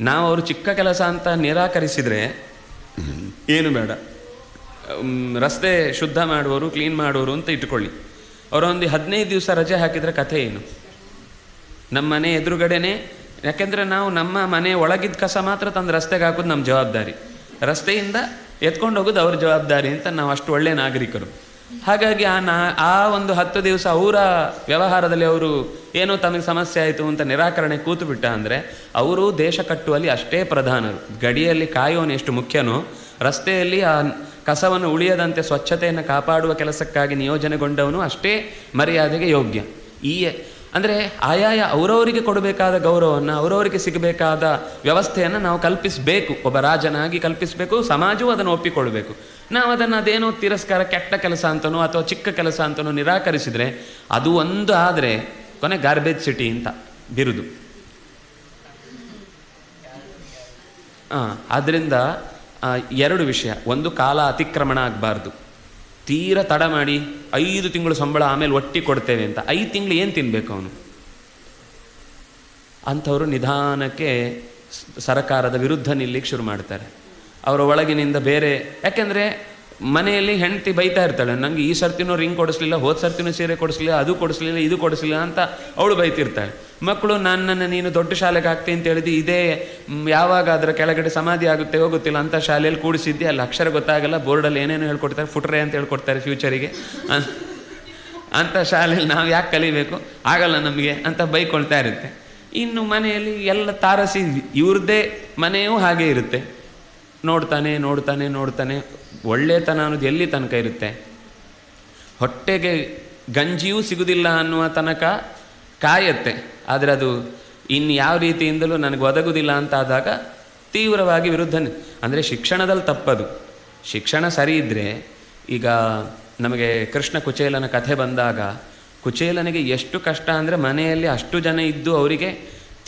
ನಾವು ಅವರು ಚಿಕ್ಕ ಕೆಲಸ ಅಂತ ನಿರಾಕರಿಸಿದರೆ ಏನು ಬೇಡ, ರಸ್ತೆ ಶುದ್ಧ ಮಾಡುವವರು, ಕ್ಲೀನ್ ಮಾಡುವವರು ಅಂತ ಇಟ್ಕೊಳ್ಳಿ, ಅವರೊಂದು 15 ದಿವಸ ರಜೆ ಹಾಕಿದರೆ ಕಥೆ ಏನು? ನಮ್ಮ ಮನೆ ಎದುರುಗಡೆನೇ, ಯಾಕೆಂದರೆ ನಾವು ನಮ್ಮ ಮನೆ ಒಳಗಿದ್ದ ಕಸ ಮಾತ್ರ ತಂದು ರಸ್ತೆಗೆ ಹಾಕೋದು ನಮ್ಮ ಜವಾಬ್ದಾರಿ, ರಸ್ತೆಯಿಂದ ಎತ್ಕೊಂಡು ಹೋಗೋದು ಅವ್ರ ಜವಾಬ್ದಾರಿ ಅಂತ ನಾವು ಅಷ್ಟು ಒಳ್ಳೆಯ ನಾಗರಿಕರು. ಹಾಗಾಗಿ ಆ ಒಂದು 10 ದಿವಸ ಅವರ ವ್ಯವಹಾರದಲ್ಲಿ ಅವರು ಏನೋ ತಮಗೆ ಸಮಸ್ಯೆ ಆಯಿತು ಅಂತ ನಿರಾಕರಣೆ ಕೂತು ಬಿಟ್ಟ ಅಂದರೆ, ಅವರು ದೇಶ ಕಟ್ಟುವಲ್ಲಿ ಅಷ್ಟೇ ಪ್ರಧಾನರು. ಗಡಿಯಲ್ಲಿ ಕಾಯೋನು ಎಷ್ಟು ಮುಖ್ಯನೋ, ರಸ್ತೆಯಲ್ಲಿ ಆ ಕಸವನ್ನು ಉಳಿಯದಂತೆ ಸ್ವಚ್ಛತೆಯನ್ನು ಕಾಪಾಡುವ ಕೆಲಸಕ್ಕಾಗಿ ನಿಯೋಜನೆಗೊಂಡವನು ಅಷ್ಟೇ ಮರ್ಯಾದೆಗೆ ಯೋಗ್ಯ. ಅಂದರೆ ಆಯಾಯ ಅವರವರಿಗೆ ಕೊಡಬೇಕಾದ ಗೌರವವನ್ನು, ಅವರವರಿಗೆ ಸಿಗಬೇಕಾದ ವ್ಯವಸ್ಥೆಯನ್ನು ನಾವು ಕಲ್ಪಿಸಬೇಕು, ಒಬ್ಬ ರಾಜನಾಗಿ ಕಲ್ಪಿಸಬೇಕು, ಸಮಾಜವೂ ಅದನ್ನು ಒಪ್ಪಿಕೊಳ್ಬೇಕು. ನಾವು ಅದನ್ನು ಅದೇನೋ ತಿರಸ್ಕಾರ, ಕೆಟ್ಟ ಕೆಲಸ ಅಂತನೋ ಅಥವಾ ಚಿಕ್ಕ ಕೆಲಸ ಅಂತನೋ ನಿರಾಕರಿಸಿದರೆ ಅದು ಒಂದು ಆದರೆ ಕೊನೆ ಗಾರ್ಬೇಜ್ ಸಿಟಿ ಅಂತ ಬಿರುದು. ಆದ್ದರಿಂದ 2 ವಿಷಯ. ಒಂದು, ಕಾಲ ಅತಿಕ್ರಮಣ ಆಗಬಾರ್ದು. ತೀರ ತಡ ಮಾಡಿ 5 ತಿಂಗಳು ಸಂಬಳ ಆಮೇಲೆ ಒಟ್ಟಿ ಕೊಡ್ತೇವೆ ಅಂತ, 5 ತಿಂಗಳು ಏನು ತಿನ್ನಬೇಕು ಅವನು? ಅಂಥವರು ನಿಧಾನಕ್ಕೆ ಸರಕಾರದ ವಿರುದ್ಧ ನಿಲ್ಲಿಕ್ಕೆ ಶುರು ಮಾಡ್ತಾರೆ. ಅವರ ಒಳಗಿನಿಂದ ಬೇರೆ, ಯಾಕೆಂದರೆ ಮನೆಯಲ್ಲಿ ಹೆಂಡತಿ ಬೈತಾ ಇರ್ತಾಳೆ, ನನಗೆ ಈ ಸರ್ತಿನೂ ರಿಂಗ್ ಕೊಡಿಸ್ಲಿಲ್ಲ, ಹೋದ ಸರ್ತಿನೂ ಸೀರೆ ಕೊಡಿಸ್ಲಿಲ್ಲ, ಅದು ಕೊಡಿಸ್ಲಿಲ್ಲ, ಇದು ಕೊಡಿಸ್ಲಿಲ್ಲ ಅಂತ ಅವಳು ಬೈತಿರ್ತಾಳೆ. ಮಕ್ಕಳು ನನ್ನನ್ನು ನೀನು ದೊಡ್ಡ ಶಾಲೆಗೆ ಹಾಕ್ತೀನಿ ಅಂತ ಹೇಳಿದ್ದು, ಇದೇ ಯಾವಾಗ ಅದರ ಕೆಳಗಡೆ ಸಮಾಧಿ ಆಗುತ್ತೆ ಹೋಗುತ್ತಿಲ್ಲ ಅಂತ ಶಾಲೆಯಲ್ಲಿ ಕೂಡಿಸಿದ್ದೆ, ಅಲ್ಲಿ ಅಕ್ಷರ ಗೊತ್ತಾಗಲ್ಲ, ಬೋರ್ಡಲ್ಲಿ ಏನೇನು ಹೇಳ್ಕೊಡ್ತಾರೆ, ಫುಟ್ರೆ ಅಂತ ಹೇಳ್ಕೊಡ್ತಾರೆ ಫ್ಯೂಚರಿಗೆ, ಅಂಥ ಶಾಲೆಯಲ್ಲಿ ನಾವು ಯಾಕೆ ಕಲಿಬೇಕು, ಆಗಲ್ಲ ನಮಗೆ ಅಂತ ಬೈಕೊಳ್ತಾ ಇರುತ್ತೆ. ಇನ್ನು ಮನೆಯಲ್ಲಿ ಎಲ್ಲ ತಾರಸಿ, ಇವ್ರದ್ದೇ ಮನೆಯೂ ಹಾಗೆ ಇರುತ್ತೆ. ನೋಡ್ತಾನೆ ನೋಡ್ತಾನೆ ನೋಡ್ತಾನೆ ಒಳ್ಳೆತನ ಅನ್ನೋದು ಎಲ್ಲಿ ತನಕ ಇರುತ್ತೆ? ಹೊಟ್ಟೆಗೆ ಗಂಜಿಯೂ ಸಿಗುವುದಿಲ್ಲ ಅನ್ನುವ ತನಕ ಕಾಯತ್ತೆ, ಆದರೆ ಅದು ಇನ್ನು ಯಾವ ರೀತಿಯಿಂದಲೂ ನನಗೆ ಒದಗುವುದಿಲ್ಲ ಅಂತ ಆದಾಗ ತೀವ್ರವಾಗಿ ವಿರುದ್ಧ. ಅಂದರೆ ಶಿಕ್ಷಣದಲ್ಲಿ ತಪ್ಪದು. ಶಿಕ್ಷಣ ಸರಿ ಇದ್ದರೆ, ಈಗ ನಮಗೆ ಕೃಷ್ಣ ಕುಚೇಲನ ಕಥೆ ಬಂದಾಗ, ಕುಚೇಲನಿಗೆ ಎಷ್ಟು ಕಷ್ಟ ಅಂದರೆ ಮನೆಯಲ್ಲಿ ಅಷ್ಟು ಜನ ಇದ್ದು ಅವರಿಗೆ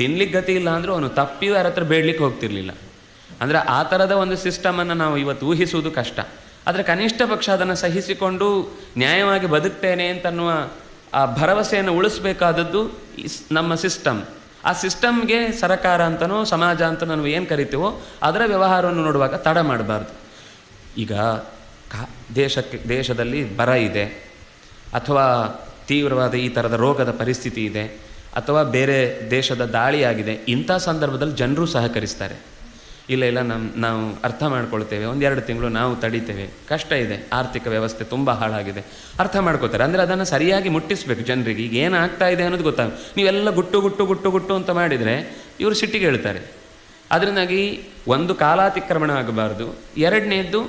ತಿನ್ಲಿಕ್ಕೆ ಗತಿ ಇಲ್ಲ ಅಂದರೂ ಅವನು ತಪ್ಪಿಯೂ ಯಾರ ಹತ್ರ ಬೇಡಲಿಕ್ಕೆ ಹೋಗ್ತಿರ್ಲಿಲ್ಲ. ಅಂದರೆ ಆ ಥರದ ಒಂದು ಸಿಸ್ಟಮನ್ನು ನಾವು ಇವತ್ತು ಊಹಿಸುವುದು ಕಷ್ಟ. ಆದರೆ ಕನಿಷ್ಠ ಪಕ್ಷ ಅದನ್ನು ಸಹಿಸಿಕೊಂಡು ನ್ಯಾಯವಾಗಿ ಬದುಕ್ತೇನೆ ಅಂತನ್ನುವ ಆ ಭರವಸೆಯನ್ನು ಉಳಿಸ್ಬೇಕಾದದ್ದು ನಮ್ಮ ಸಿಸ್ಟಮ್. ಆ ಸಿಸ್ಟಮ್ಗೆ ಸರಕಾರ ಅಂತನೋ ಸಮಾಜ ಅಂತ ನಾವು ಏನು ಕರಿತೀವೋ ಅದರ ವ್ಯವಹಾರವನ್ನು ನೋಡುವಾಗ ತಡ ಮಾಡಬಾರ್ದು. ಈಗ ದೇಶದಲ್ಲಿ ಬರ ಇದೆ, ಅಥವಾ ತೀವ್ರವಾದ ಈ ಥರದ ರೋಗದ ಪರಿಸ್ಥಿತಿ ಇದೆ, ಅಥವಾ ಬೇರೆ ದೇಶದ ದಾಳಿಯಾಗಿದೆ. ಇಂಥ ಸಂದರ್ಭದಲ್ಲಿ ಜನರು ಸಹಕರಿಸ್ತಾರೆ. ಇಲ್ಲ ನಾವು ಅರ್ಥ ಮಾಡ್ಕೊಳ್ತೇವೆ, 1-2 ತಿಂಗಳು ನಾವು ತಡಿತೇವೆ, ಕಷ್ಟ ಇದೆ, ಆರ್ಥಿಕ ವ್ಯವಸ್ಥೆ ತುಂಬ ಹಾಳಾಗಿದೆ, ಅರ್ಥ ಮಾಡ್ಕೋತಾರೆ. ಅಂದರೆ ಅದನ್ನು ಸರಿಯಾಗಿ ಮುಟ್ಟಿಸ್ಬೇಕು ಜನರಿಗೆ. ಈಗ ಏನಾಗ್ತಾ ಇದೆ ಅನ್ನೋದು ಗೊತ್ತಾಗ. ನೀವೆಲ್ಲ ಗುಟ್ಟು ಅಂತ ಮಾಡಿದರೆ ಇವರು ಸಿಟ್ಟಿಗೆ ಹೇಳ್ತಾರೆ. ಅದರಿಂದಾಗಿ ಒಂದು ಕಾಲಾತಿಕ್ರಮಣ ಆಗಬಾರ್ದು. 2ನೇದ್ದು,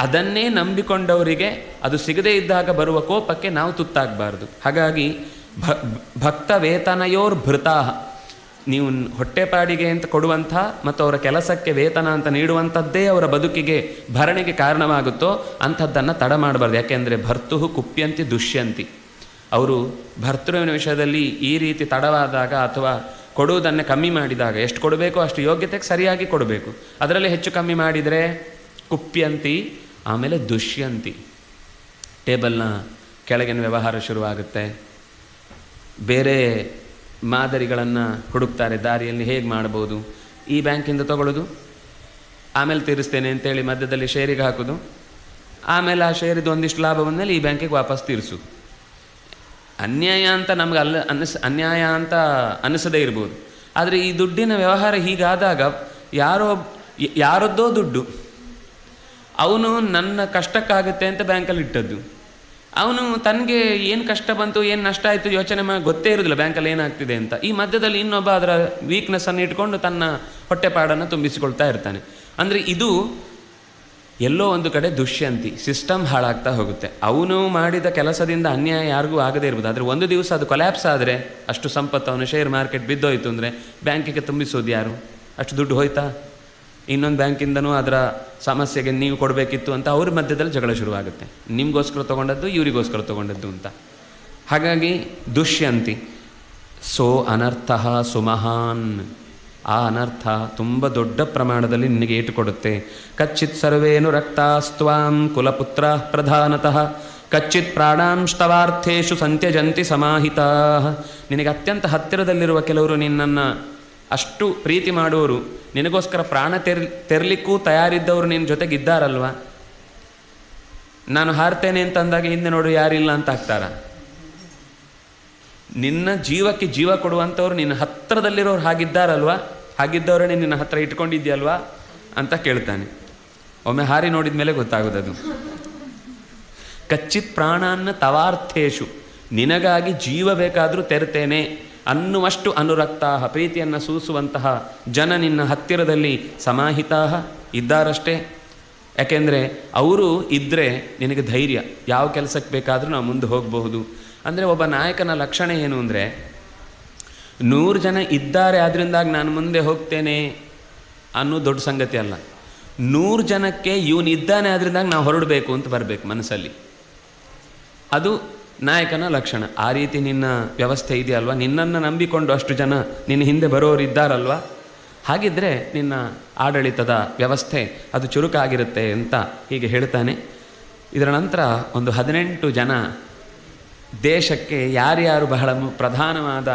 ಅದನ್ನೇ ನಂಬಿಕೊಂಡವರಿಗೆ ಅದು ಸಿಗದೇ ಇದ್ದಾಗ ಬರುವ ಕೋಪಕ್ಕೆ ನಾವು ತುತ್ತಾಗಬಾರ್ದು. ಹಾಗಾಗಿ ಭಕ್ತ ವೇತನಯೋರ್ಭೃತಾ, ನೀವು ಹೊಟ್ಟೆಪಾಡಿಗೆ ಅಂತ ಕೊಡುವಂಥ ಮತ್ತು ಅವರ ಕೆಲಸಕ್ಕೆ ವೇತನ ಅಂತ ನೀಡುವಂಥದ್ದೇ ಅವರ ಬದುಕಿಗೆ ಭರಣೆಗೆ ಕಾರಣವಾಗುತ್ತೋ ಅಂಥದ್ದನ್ನು ತಡ ಮಾಡಬಾರ್ದು. ಯಾಕೆಂದರೆ ಭರ್ತುಹು ಕುಪ್ಯಂತಿ ದುಷ್ಯಂತಿ. ಅವರು ಭರ್ತೃವಿನ ವಿಷಯದಲ್ಲಿ ಈ ರೀತಿ ತಡವಾದಾಗ ಅಥವಾ ಕೊಡುವುದನ್ನು ಕಮ್ಮಿ ಮಾಡಿದಾಗ, ಎಷ್ಟು ಕೊಡಬೇಕೋ ಅಷ್ಟು ಯೋಗ್ಯತೆಗೆ ಸರಿಯಾಗಿ ಕೊಡಬೇಕು. ಅದರಲ್ಲಿ ಹೆಚ್ಚು ಕಮ್ಮಿ ಮಾಡಿದರೆ ಕುಪ್ಯಂತಿ, ಆಮೇಲೆ ದುಷ್ಯಂತಿ. ಟೇಬಲ್ನ ಕೆಳಗಿನ ವ್ಯವಹಾರ ಶುರುವಾಗುತ್ತೆ. ಬೇರೆ ಮಾದರಿಗಳನ್ನು ಹುಡುಕ್ತಾರೆ, ದಾರಿಯಲ್ಲಿ ಹೇಗೆ ಮಾಡ್ಬೋದು. ಈ ಬ್ಯಾಂಕಿಂದ ತೊಗೊಳ್ಳೋದು, ಆಮೇಲೆ ತೀರಿಸ್ತೇನೆ ಅಂತೇಳಿ ಮಧ್ಯದಲ್ಲಿ ಶೇರಿಗೆ ಹಾಕೋದು, ಆಮೇಲೆ ಆ ಶೇರಿದು ಒಂದಿಷ್ಟು ಲಾಭ ಬಂದಮೇಲೆ ಈ ಬ್ಯಾಂಕಿಗೆ ವಾಪಸ್ ತೀರಿಸು. ಅನ್ಯಾಯ ಅಂತ ನಮ್ಗೆ ಅನ್ಯಾಯ ಅಂತ ಅನ್ನಿಸದೇ ಇರ್ಬೋದು. ಆದರೆ ಈ ದುಡ್ಡಿನ ವ್ಯವಹಾರ ಹೀಗಾದಾಗ ಯಾರದ್ದೋ ದುಡ್ಡು, ಅವನು ನನ್ನ ಕಷ್ಟಕ್ಕಾಗುತ್ತೆ ಅಂತ ಬ್ಯಾಂಕಲ್ಲಿ ಇಟ್ಟದ್ದು, ಅವನು ತನಗೆ ಏನು ಕಷ್ಟ ಬಂತು, ಏನು ನಷ್ಟ ಆಯಿತು ಯೋಚನೆ ಗೊತ್ತೇ ಇರೋದಿಲ್ಲ ಬ್ಯಾಂಕಲ್ಲಿ ಏನಾಗ್ತಿದೆ ಅಂತ. ಈ ಮಧ್ಯದಲ್ಲಿ ಇನ್ನೊಬ್ಬ ಅದರ ವೀಕ್ನೆಸ್ಸನ್ನು ಇಟ್ಕೊಂಡು ತನ್ನ ಹೊಟ್ಟೆಪಾಡನ್ನು ತುಂಬಿಸಿಕೊಳ್ತಾ ಇರ್ತಾನೆ. ಅಂದರೆ ಇದು ಎಲ್ಲೋ ಒಂದು ಕಡೆ ದುಷ್ಯಂತಿ, ಸಿಸ್ಟಮ್ ಹಾಳಾಗ್ತಾ ಹೋಗುತ್ತೆ. ಅವನು ಮಾಡಿದ ಕೆಲಸದಿಂದ ಅನ್ಯಾಯ ಯಾರಿಗೂ ಆಗದೇ ಇರ್ಬೋದು. ಆದರೆ ಒಂದು ದಿವಸ ಅದು ಕೊಲ್ಯಾಪ್ಸ್ ಆದರೆ, ಅಷ್ಟು ಸಂಪತ್ತು ಅವನು ಶೇರ್ ಮಾರ್ಕೆಟ್ ಬಿದ್ದೋಯ್ತು ಅಂದರೆ ಬ್ಯಾಂಕಿಗೆ ತುಂಬಿಸೋದು ಯಾರು? ಅಷ್ಟು ದುಡ್ಡು ಹೋಯ್ತಾ? ಇನ್ನೊಂದು ಬ್ಯಾಂಕಿಂದನೂ ಅದರ ಸಮಸ್ಯೆಗೆ ನೀವು ಕೊಡಬೇಕಿತ್ತು ಅಂತ ಅವ್ರ ಮಧ್ಯದಲ್ಲಿ ಜಗಳ ಶುರುವಾಗುತ್ತೆ. ನಿಮಗೋಸ್ಕರ ತೊಗೊಂಡದ್ದು, ಇವರಿಗೋಸ್ಕರ ತೊಗೊಂಡದ್ದು ಅಂತ. ಹಾಗಾಗಿ ದುಷ್ಯಂತಿ. ಸೋ ಅನರ್ಥ ಸುಮಹಾನ್, ಆ ಅನರ್ಥ ತುಂಬ ದೊಡ್ಡ ಪ್ರಮಾಣದಲ್ಲಿ ನಿನಗೆ ಏಟು ಕೊಡುತ್ತೆ. ಕಚ್ಚಿತ್ ಸರ್ವೇನು ರಕ್ತಾಸ್ತ್ವಾಂ ಕುಲಪುತ್ರ ಪ್ರಧಾನತಃ ಕಚ್ಚಿತ್ ಪ್ರಾಣಾಂಸ್ತವಾರ್ಥೇಶು ಸಂತ್ಯಜಂತಿ ಸಮಾಹಿತಾ. ನಿನಗೆ ಅತ್ಯಂತ ಹತ್ತಿರದಲ್ಲಿರುವ ಕೆಲವರು ನಿನ್ನನ್ನು ಅಷ್ಟು ಪ್ರೀತಿ ಮಾಡುವವರು, ನಿನಗೋಸ್ಕರ ಪ್ರಾಣ ತೆರಲಿಕ್ಕೂ ತಯಾರಿದ್ದವರು ನಿನ್ನ ಜೊತೆಗಿದ್ದಾರಲ್ವ. ನಾನು ಹಾರ್ತೇನೆ ಅಂತಂದಾಗ ಹಿಂದೆ ನೋಡು ಯಾರಿಲ್ಲ ಅಂತ ಆಗ್ತಾರ. ನಿನ್ನ ಜೀವಕ್ಕೆ ಜೀವ ಕೊಡುವಂಥವ್ರು ನಿನ್ನ ಹತ್ತಿರದಲ್ಲಿರೋರು ಹಾಗಿದ್ದಾರಲ್ವ, ಹಾಗಿದ್ದವರೇ ನಿನ್ನ ಹತ್ರ ಇಟ್ಕೊಂಡಿದ್ಯಲ್ವಾ ಅಂತ ಕೇಳ್ತಾನೆ. ಒಮ್ಮೆ ಹಾರಿ ನೋಡಿದ ಮೇಲೆ ಗೊತ್ತಾಗೋದದು. ಕಚ್ಚಿತ್ ಪ್ರಾಣಾನ್ನ ತವಾರ್ಥೇಶು, ನಿನಗಾಗಿ ಜೀವ ಬೇಕಾದರೂ ತೆರ್ತೇನೆ ಅನ್ನುವಷ್ಟು ಅನುರಕ್ತಾ, ಪ್ರೀತಿಯನ್ನು ಸೂಸುವಂತಹ ಜನ ನಿನ್ನ ಹತ್ತಿರದಲ್ಲಿ ಸಮಾಹಿತಾ ಇದ್ದಾರಷ್ಟೇ. ಯಾಕೆಂದರೆ ಅವರು ಇದ್ದರೆ ನಿನಗೆ ಧೈರ್ಯ, ಯಾವ ಕೆಲಸಕ್ಕೆ ಬೇಕಾದರೂ ನಾವು ಮುಂದೆ ಹೋಗಬಹುದು. ಅಂದರೆ ಒಬ್ಬ ನಾಯಕನ ಲಕ್ಷಣ ಏನು ಅಂದರೆ, 100 ಜನ ಇದ್ದಾರೆ ಆದ್ದರಿಂದಾಗಿ ನಾನು ಮುಂದೆ ಹೋಗ್ತೇನೆ ಅನ್ನೋ ದೊಡ್ಡ ಸಂಗತಿ ಅಲ್ಲ. 100 ಜನಕ್ಕೆ ಇವನಿದ್ದಾನೆ ಆದ್ದರಿಂದಾಗಿ ನಾವು ಹೊರಡಬೇಕು ಅಂತ ಬರಬೇಕು ಮನಸ್ಸಲ್ಲಿ. ಅದು ನಾಯಕನ ಲಕ್ಷಣ. ಆ ರೀತಿ ನಿನ್ನ ವ್ಯವಸ್ಥೆ ಇದೆಯಲ್ವ, ನಿನ್ನನ್ನು ನಂಬಿಕೊಂಡು ಅಷ್ಟು ಜನ ನಿನ್ನ ಹಿಂದೆ ಬರೋರು ಇದ್ದಾರಲ್ವ, ಹಾಗಿದ್ದರೆ ನಿನ್ನ ಆಡಳಿತದ ವ್ಯವಸ್ಥೆ ಅದು ಚುರುಕಾಗಿರುತ್ತೆ ಅಂತ ಹೀಗೆ ಹೇಳ್ತಾನೆ. ಇದರ ನಂತರ ಒಂದು 18 ಜನ ದೇಶಕ್ಕೆ ಯಾರ್ಯಾರು ಬಹಳ ಪ್ರಧಾನವಾದ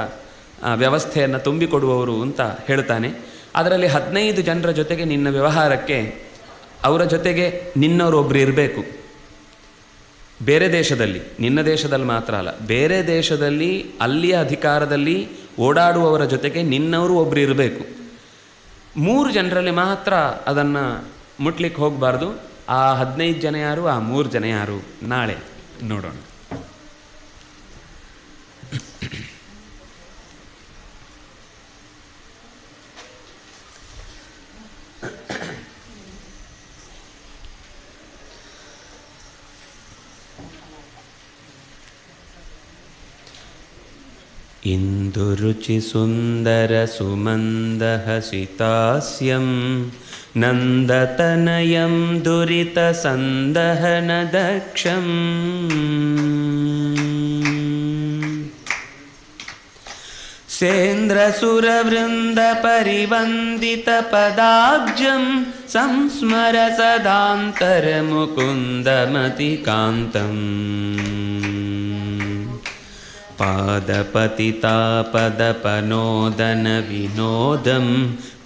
ವ್ಯವಸ್ಥೆಯನ್ನು ತುಂಬಿಕೊಡುವವರು ಅಂತ ಹೇಳ್ತಾನೆ. ಅದರಲ್ಲಿ 15 ಜನರ ಜೊತೆಗೆ ನಿನ್ನ ವ್ಯವಹಾರಕ್ಕೆ ಅವರ ಜೊತೆಗೆ ನಿನ್ನವರೊಬ್ಬರು ಇರಬೇಕು. ಬೇರೆ ದೇಶದಲ್ಲಿ, ನಿನ್ನ ದೇಶದಲ್ಲಿ ಮಾತ್ರ ಅಲ್ಲ, ಬೇರೆ ದೇಶದಲ್ಲಿ ಅಲ್ಲಿಯ ಅಧಿಕಾರದಲ್ಲಿ ಓಡಾಡುವವರ ಜೊತೆಗೆ ನಿನ್ನವರು ಒಬ್ಬರು ಇರಬೇಕು. 3 ಜನರಲ್ಲಿ ಮಾತ್ರ ಅದನ್ನು ಮುಟ್ಲಿಕ್ಕೆ ಹೋಗಬಾರ್ದು. ಆ 15 ಜನ ಯಾರು, ಆ 3 ಜನ ಯಾರು, ನಾಳೆ ನೋಡೋಣ. ಇಂದುರುಚಿ ಸುಂದರ ಸುಮಂದಹಸಿತಾಸ್ಯಂ ನಂದತನಯಂ ದುರಿತ ಸಂದಹನ ದಕ್ಷಂ ಸೇಂದ್ರಸುರವೃಂದ ಪರಿವಂದಿತ ಪದಾಬ್ಜಂ ಸಂಸ್ಮರ ಸದಾಂತರ ಮುಕುಂದಮತಿ ಕಾಂತಂ ಪಾದಪತಿತಾಪದಪನೋದನ ವಿನೋದಂ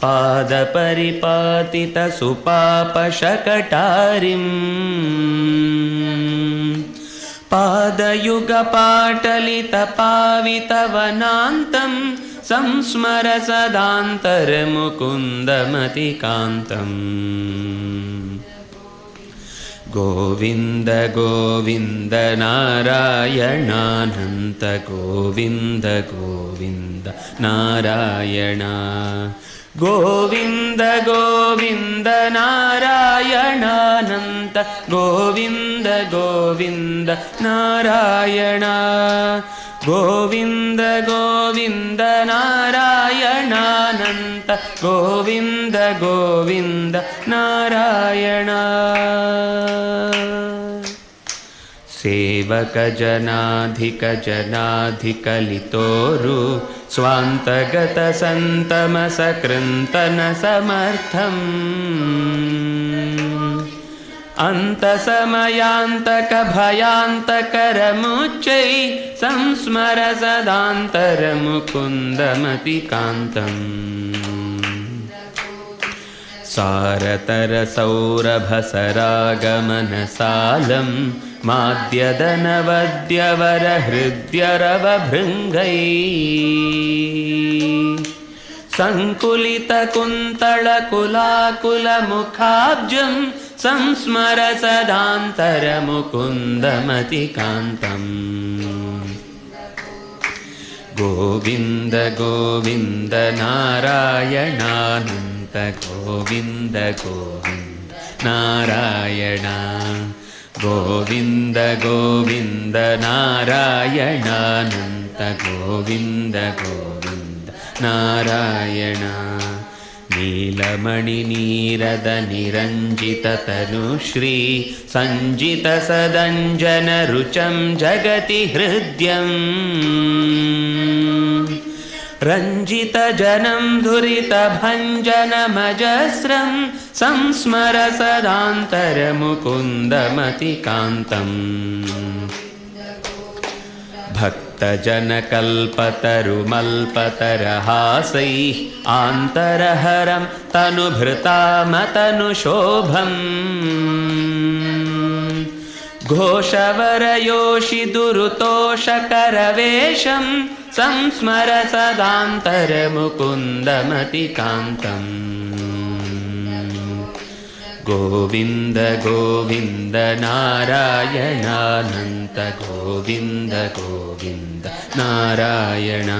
ಪಾದಪರಿಪಾತಿತ ಸುಪಾಪಶಕಟಾರಿಂ ಪಾದಯುಗಪಾಟಲಿತ ಪಾವಿತವನಾಂತಂ ಸಂಸ್ಮರ ಸದಾಂತರ ಮುಕುಂದಮತಿ ಕಾಂತಂ ಗೋವಿಂದ ಗೋವಿಂದ ನಾರಾಯಣಾನಂತ ಗೋವಿಂದ ಗೋವಿಂದ ನಾರಾಯಣ ಗೋವಿಂದ ಗೋವಿಂದ ನಾರಾಯಣಾನಂತ ಗೋವಿಂದ ಗೋವಿಂದ ನಾರಾಯಣ ಗೋವಿಂದ ಗೋವಿಂದ ನಾರಾಯಣಾನಂತ ಗೋವಿಂದ ಗೋವಿಂದ ನಾರಾಯಣ ಸೇವಕ ಜನಾಧಿಕ ಜನಾಧಿಕಲಿತೋರು ಸ್ವಾಂತಗತ ಸಂತಮ ಸಕೃಂತನ ಸಮರ್ಥಂ ಅಂತ ಸಮಯಾಂತಕ ಭಯಾಂತಕರ ಮುಚ್ಚೈ ಸಂಸ್ಮರ ಸದಾಂತರ ಮುಕುಂದಮತಿ ಕಾಂತಂ ಸಾರತರ ಸೌರಭ ಸರಾಗಮನ ಸಾಲಂ ಮಾದ್ಯದನವದ್ಯವರ ಹೃದ್ಯರವ ಭೃಂಗೈ ಸಂಕುಲಿತ ಕುಂತಳ ಕುಲಾಕುಲ ಮುಖಾಬ್ಜಂ ಸಂಸ್ಮರ ಸದಾಂತರ ಮುಕುಂದಮತಿ ಕಾಂತಂ ಗೋವಿಂದ ಗೋವಿಂದ ನಾರಾಯಣಾನಂತ ಗೋವಿಂದ ಗೋವಿಂದ ನಾರಾಯಣ ಗೋವಿಂದ ಗೋವಿಂದ ನಾರಾಯಣಾನಂತ ಗೋವಿಂದ ಗೋವಿಂದ ನಾರಾಯಣ ನೀಲಮಣಿ ನೀರದ ನಿರಂಜಿತ ತನುಶ್ರೀ ಸಂಜಿತ ಸದಂಜನ ರುಚಂ ಜಗತಿ ಹೃದ್ಯಂ ರಂಜಿತ ಜನಂ ಧುರಿತ ಭಂಜನ ಮಜಸ್ರಂ ಸಂಸ್ಮರ ಸದಾಂತರ ಮುಕುಂದಮತಿ ಕಾಂತಂ भक्तजनकल्पतरुमल्पतरहासैः आन्तरहरं तनुभृतामतनुशोभम् घोषवरयोषिदुरुतोषकरवेशं संस्मर सदान्तरमुकुन्दमतिकान्तम् गोविन्द गोविन्द नारायणानन्त गोविन्द गोविन्द नारायण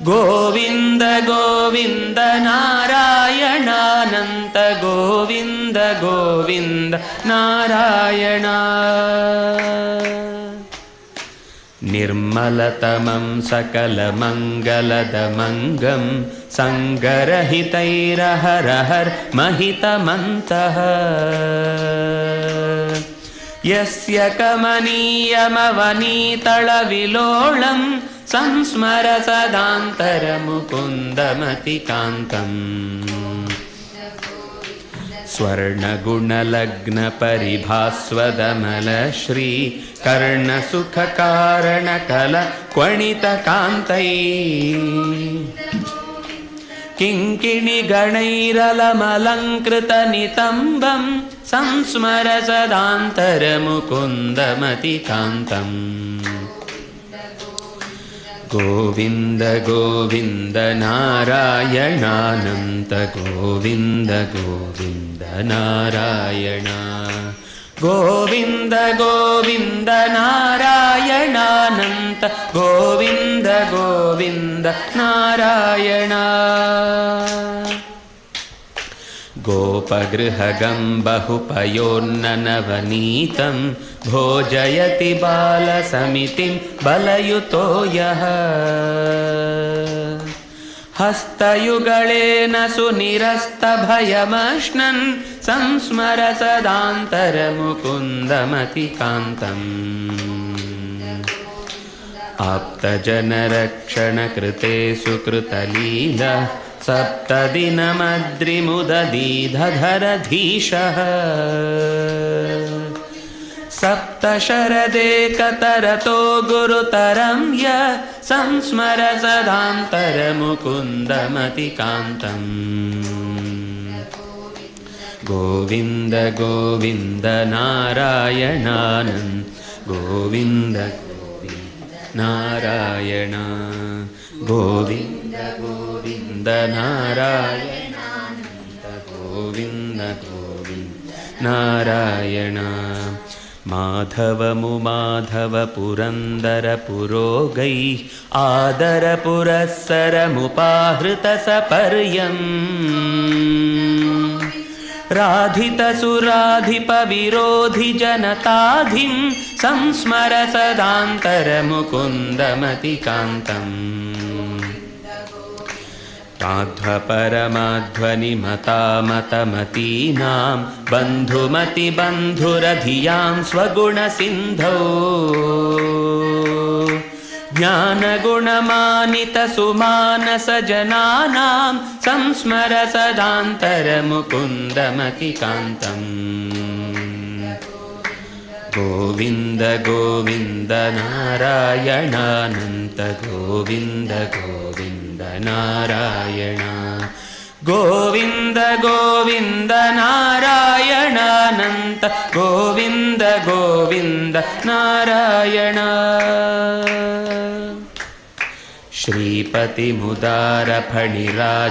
गोविन्द गोविन्द नारायणानन्त गोविन्द गोविन्द नारायण निर्मलतमं सकलमङ्गलदमङ्गं सङ्गरहितैरहरहर् महितमन्तः यस्य कमनीयमवनीतलविलोलं संस्मर सदान्तरमुकुन्दमतिकान्तम् स्वर्णगुणलग्नपरिभास्वदमलश्री कर्णसुखकारणकलक्वणितकान्तै किङ्किणिगणैरलमलङ्कृतनितम्बं संस्मर सदान्तरमुकुन्दमतिकान्तम् गोविन्द गोविन्द नारायणानन्त गोविन्द गोविन्द नारायण गोविन्द गोविन्द नारायणानन्त गोविन्द गोविन्द नारायण गोपगृहगं बहुपयोन्ननवनीतं भोजयति बालसमितिं बलयुतो यः हस्तयुगलेन सुनिरस्तभयमश्नन् संस्मर सदान्तरमुकुन्दमतिकान्तम् आप्तजनरक्षणकृते सुकृतलीला सप्तदिनमद्रिमुददीधधरधीशः सप्तशरदेकतरतो गुरुतरं य संस्मर सदान्तरमुकुन्दमतिकान्तम् गोविन्द गोविन्द नारायणानन्त गोविन्द नारायण गोविन्द गोविन्द नारायणानन्त गोविन्द गोविन्द नारायण माधवमुमाधवपुरन्दरपुरोगैः आदरपुरःसरमुपाहृतसपर्यम् राधितसुराधिपविरोधिजनताधिं संस्मर सदान्तरमुकुन्दमतिकान्तम् माध्वपरमाध्वनिमतामतमतीनां बन्धुमतिबन्धुरधियां स्वगुणसिन्धौ ज्ञानगुणमानितसुमानसजनानां संस्मर सदान्तरमुकुन्दमतिकान्तम् गोविन्द गोविन्द नारायणानन्त गोविन्द गोविन्द नारायण गोविन्द गोविन्द नारायणानन्त गोविन्द गोविन्द नारायण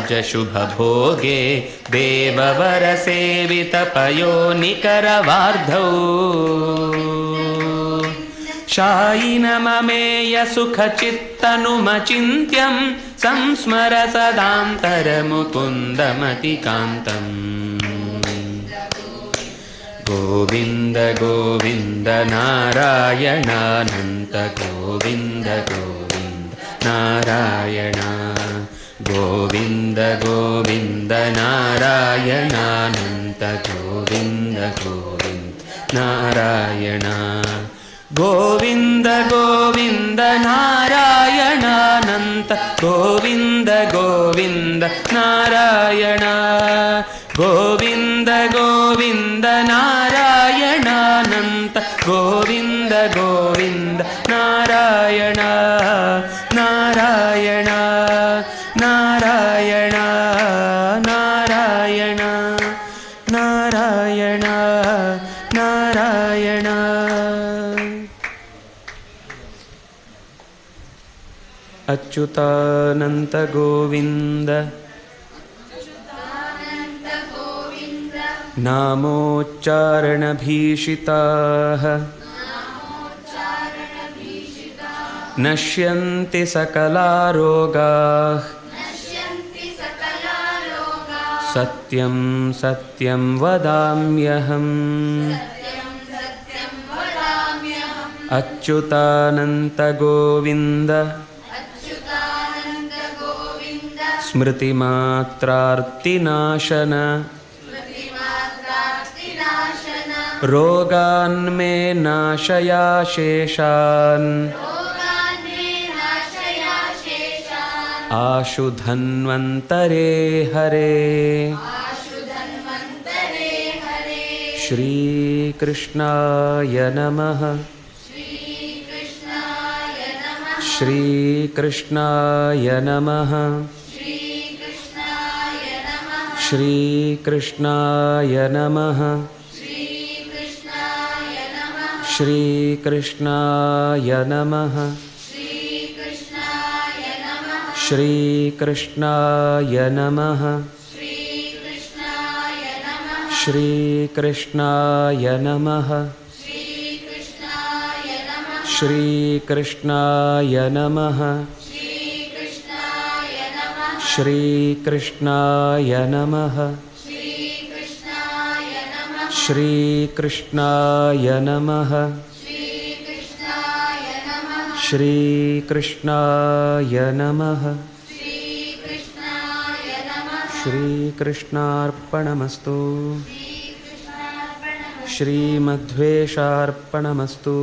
श्रीपतिमुदारफणिराजशुभभोगे देववरसेवितपयोनिकरवार्धौ शायिनममेयसुखचित्तनुमचिन्त्यं संस्मर सदान्तरमुकुन्दमतिकान्तम् गोविन्द गोविन्द नारायणानन्त गोविन्द गोविन्द नारायण गोविन्द गोविन्द नारायणानन्त गोविन्द गोविन्द नारायण गोविन्द गोविन्द नारायणानन्त गोविन्द गोविन्द नारायण गोविन्द गोविन्द नारायणानन्त गोविन्द गोविन्द नारायण ಅಚ್ಯುತಾನಂತ ಗೋವಿಂದ ನಾಮೋಚ್ಚಾರಣಭೀಷಿತಾಃ ನಶ್ಯಂತಿ ಸಕಲಾರೋಗಾಃ ಸತ್ಯಂ ಸತ್ಯಂ ವದಾಮ್ಯಹಂ ಅಚ್ಯುತಾನಂತ ಗೋವಿಂದ ಸ್ಮೃತಿಮಾತ್ರಾರ್ತಿನಾಶನ ರೋಗಾನ್ಮೇ ನಾಶಯಾ ಶೇಷಾನ್ ಆಶು ಧನ್ವಂತರೇ ಹರೇ. ಶ್ರೀಕೃಷ್ಣಾಯ ನಮಃ. ಶ್ರೀಕೃಷ್ಣಾಯ ನಮಃ. ಶ್ರೀಕೃಷ್ಣಾಯ ನಮಃ. ಶ್ರೀಕೃಷ್ಣಾಯ ನಮಃ. ಶ್ರೀಕೃಷ್ಣಾಯ ನಮಃ. ಶ್ರೀಕೃಷ್ಣಾಯ ನಮಃ. ಶ್ರೀಕೃಷ್ಣಾಯ ನಮಃ. ಶ್ರೀಕೃಷ್ಣಾಯ ನಮಃ. ಶ್ರೀಕೃಷ್ಣಾಯ ನಮಃ. ಶ್ರೀಕೃಷ್ಣಾಯ ನಮಃ. ಶ್ರೀಕೃಷ್ಣಾರ್ಪಣಮಸ್ತು. ಶ್ರೀಮಧ್ವೇಷಾರ್ಪಣಮಸ್ತು.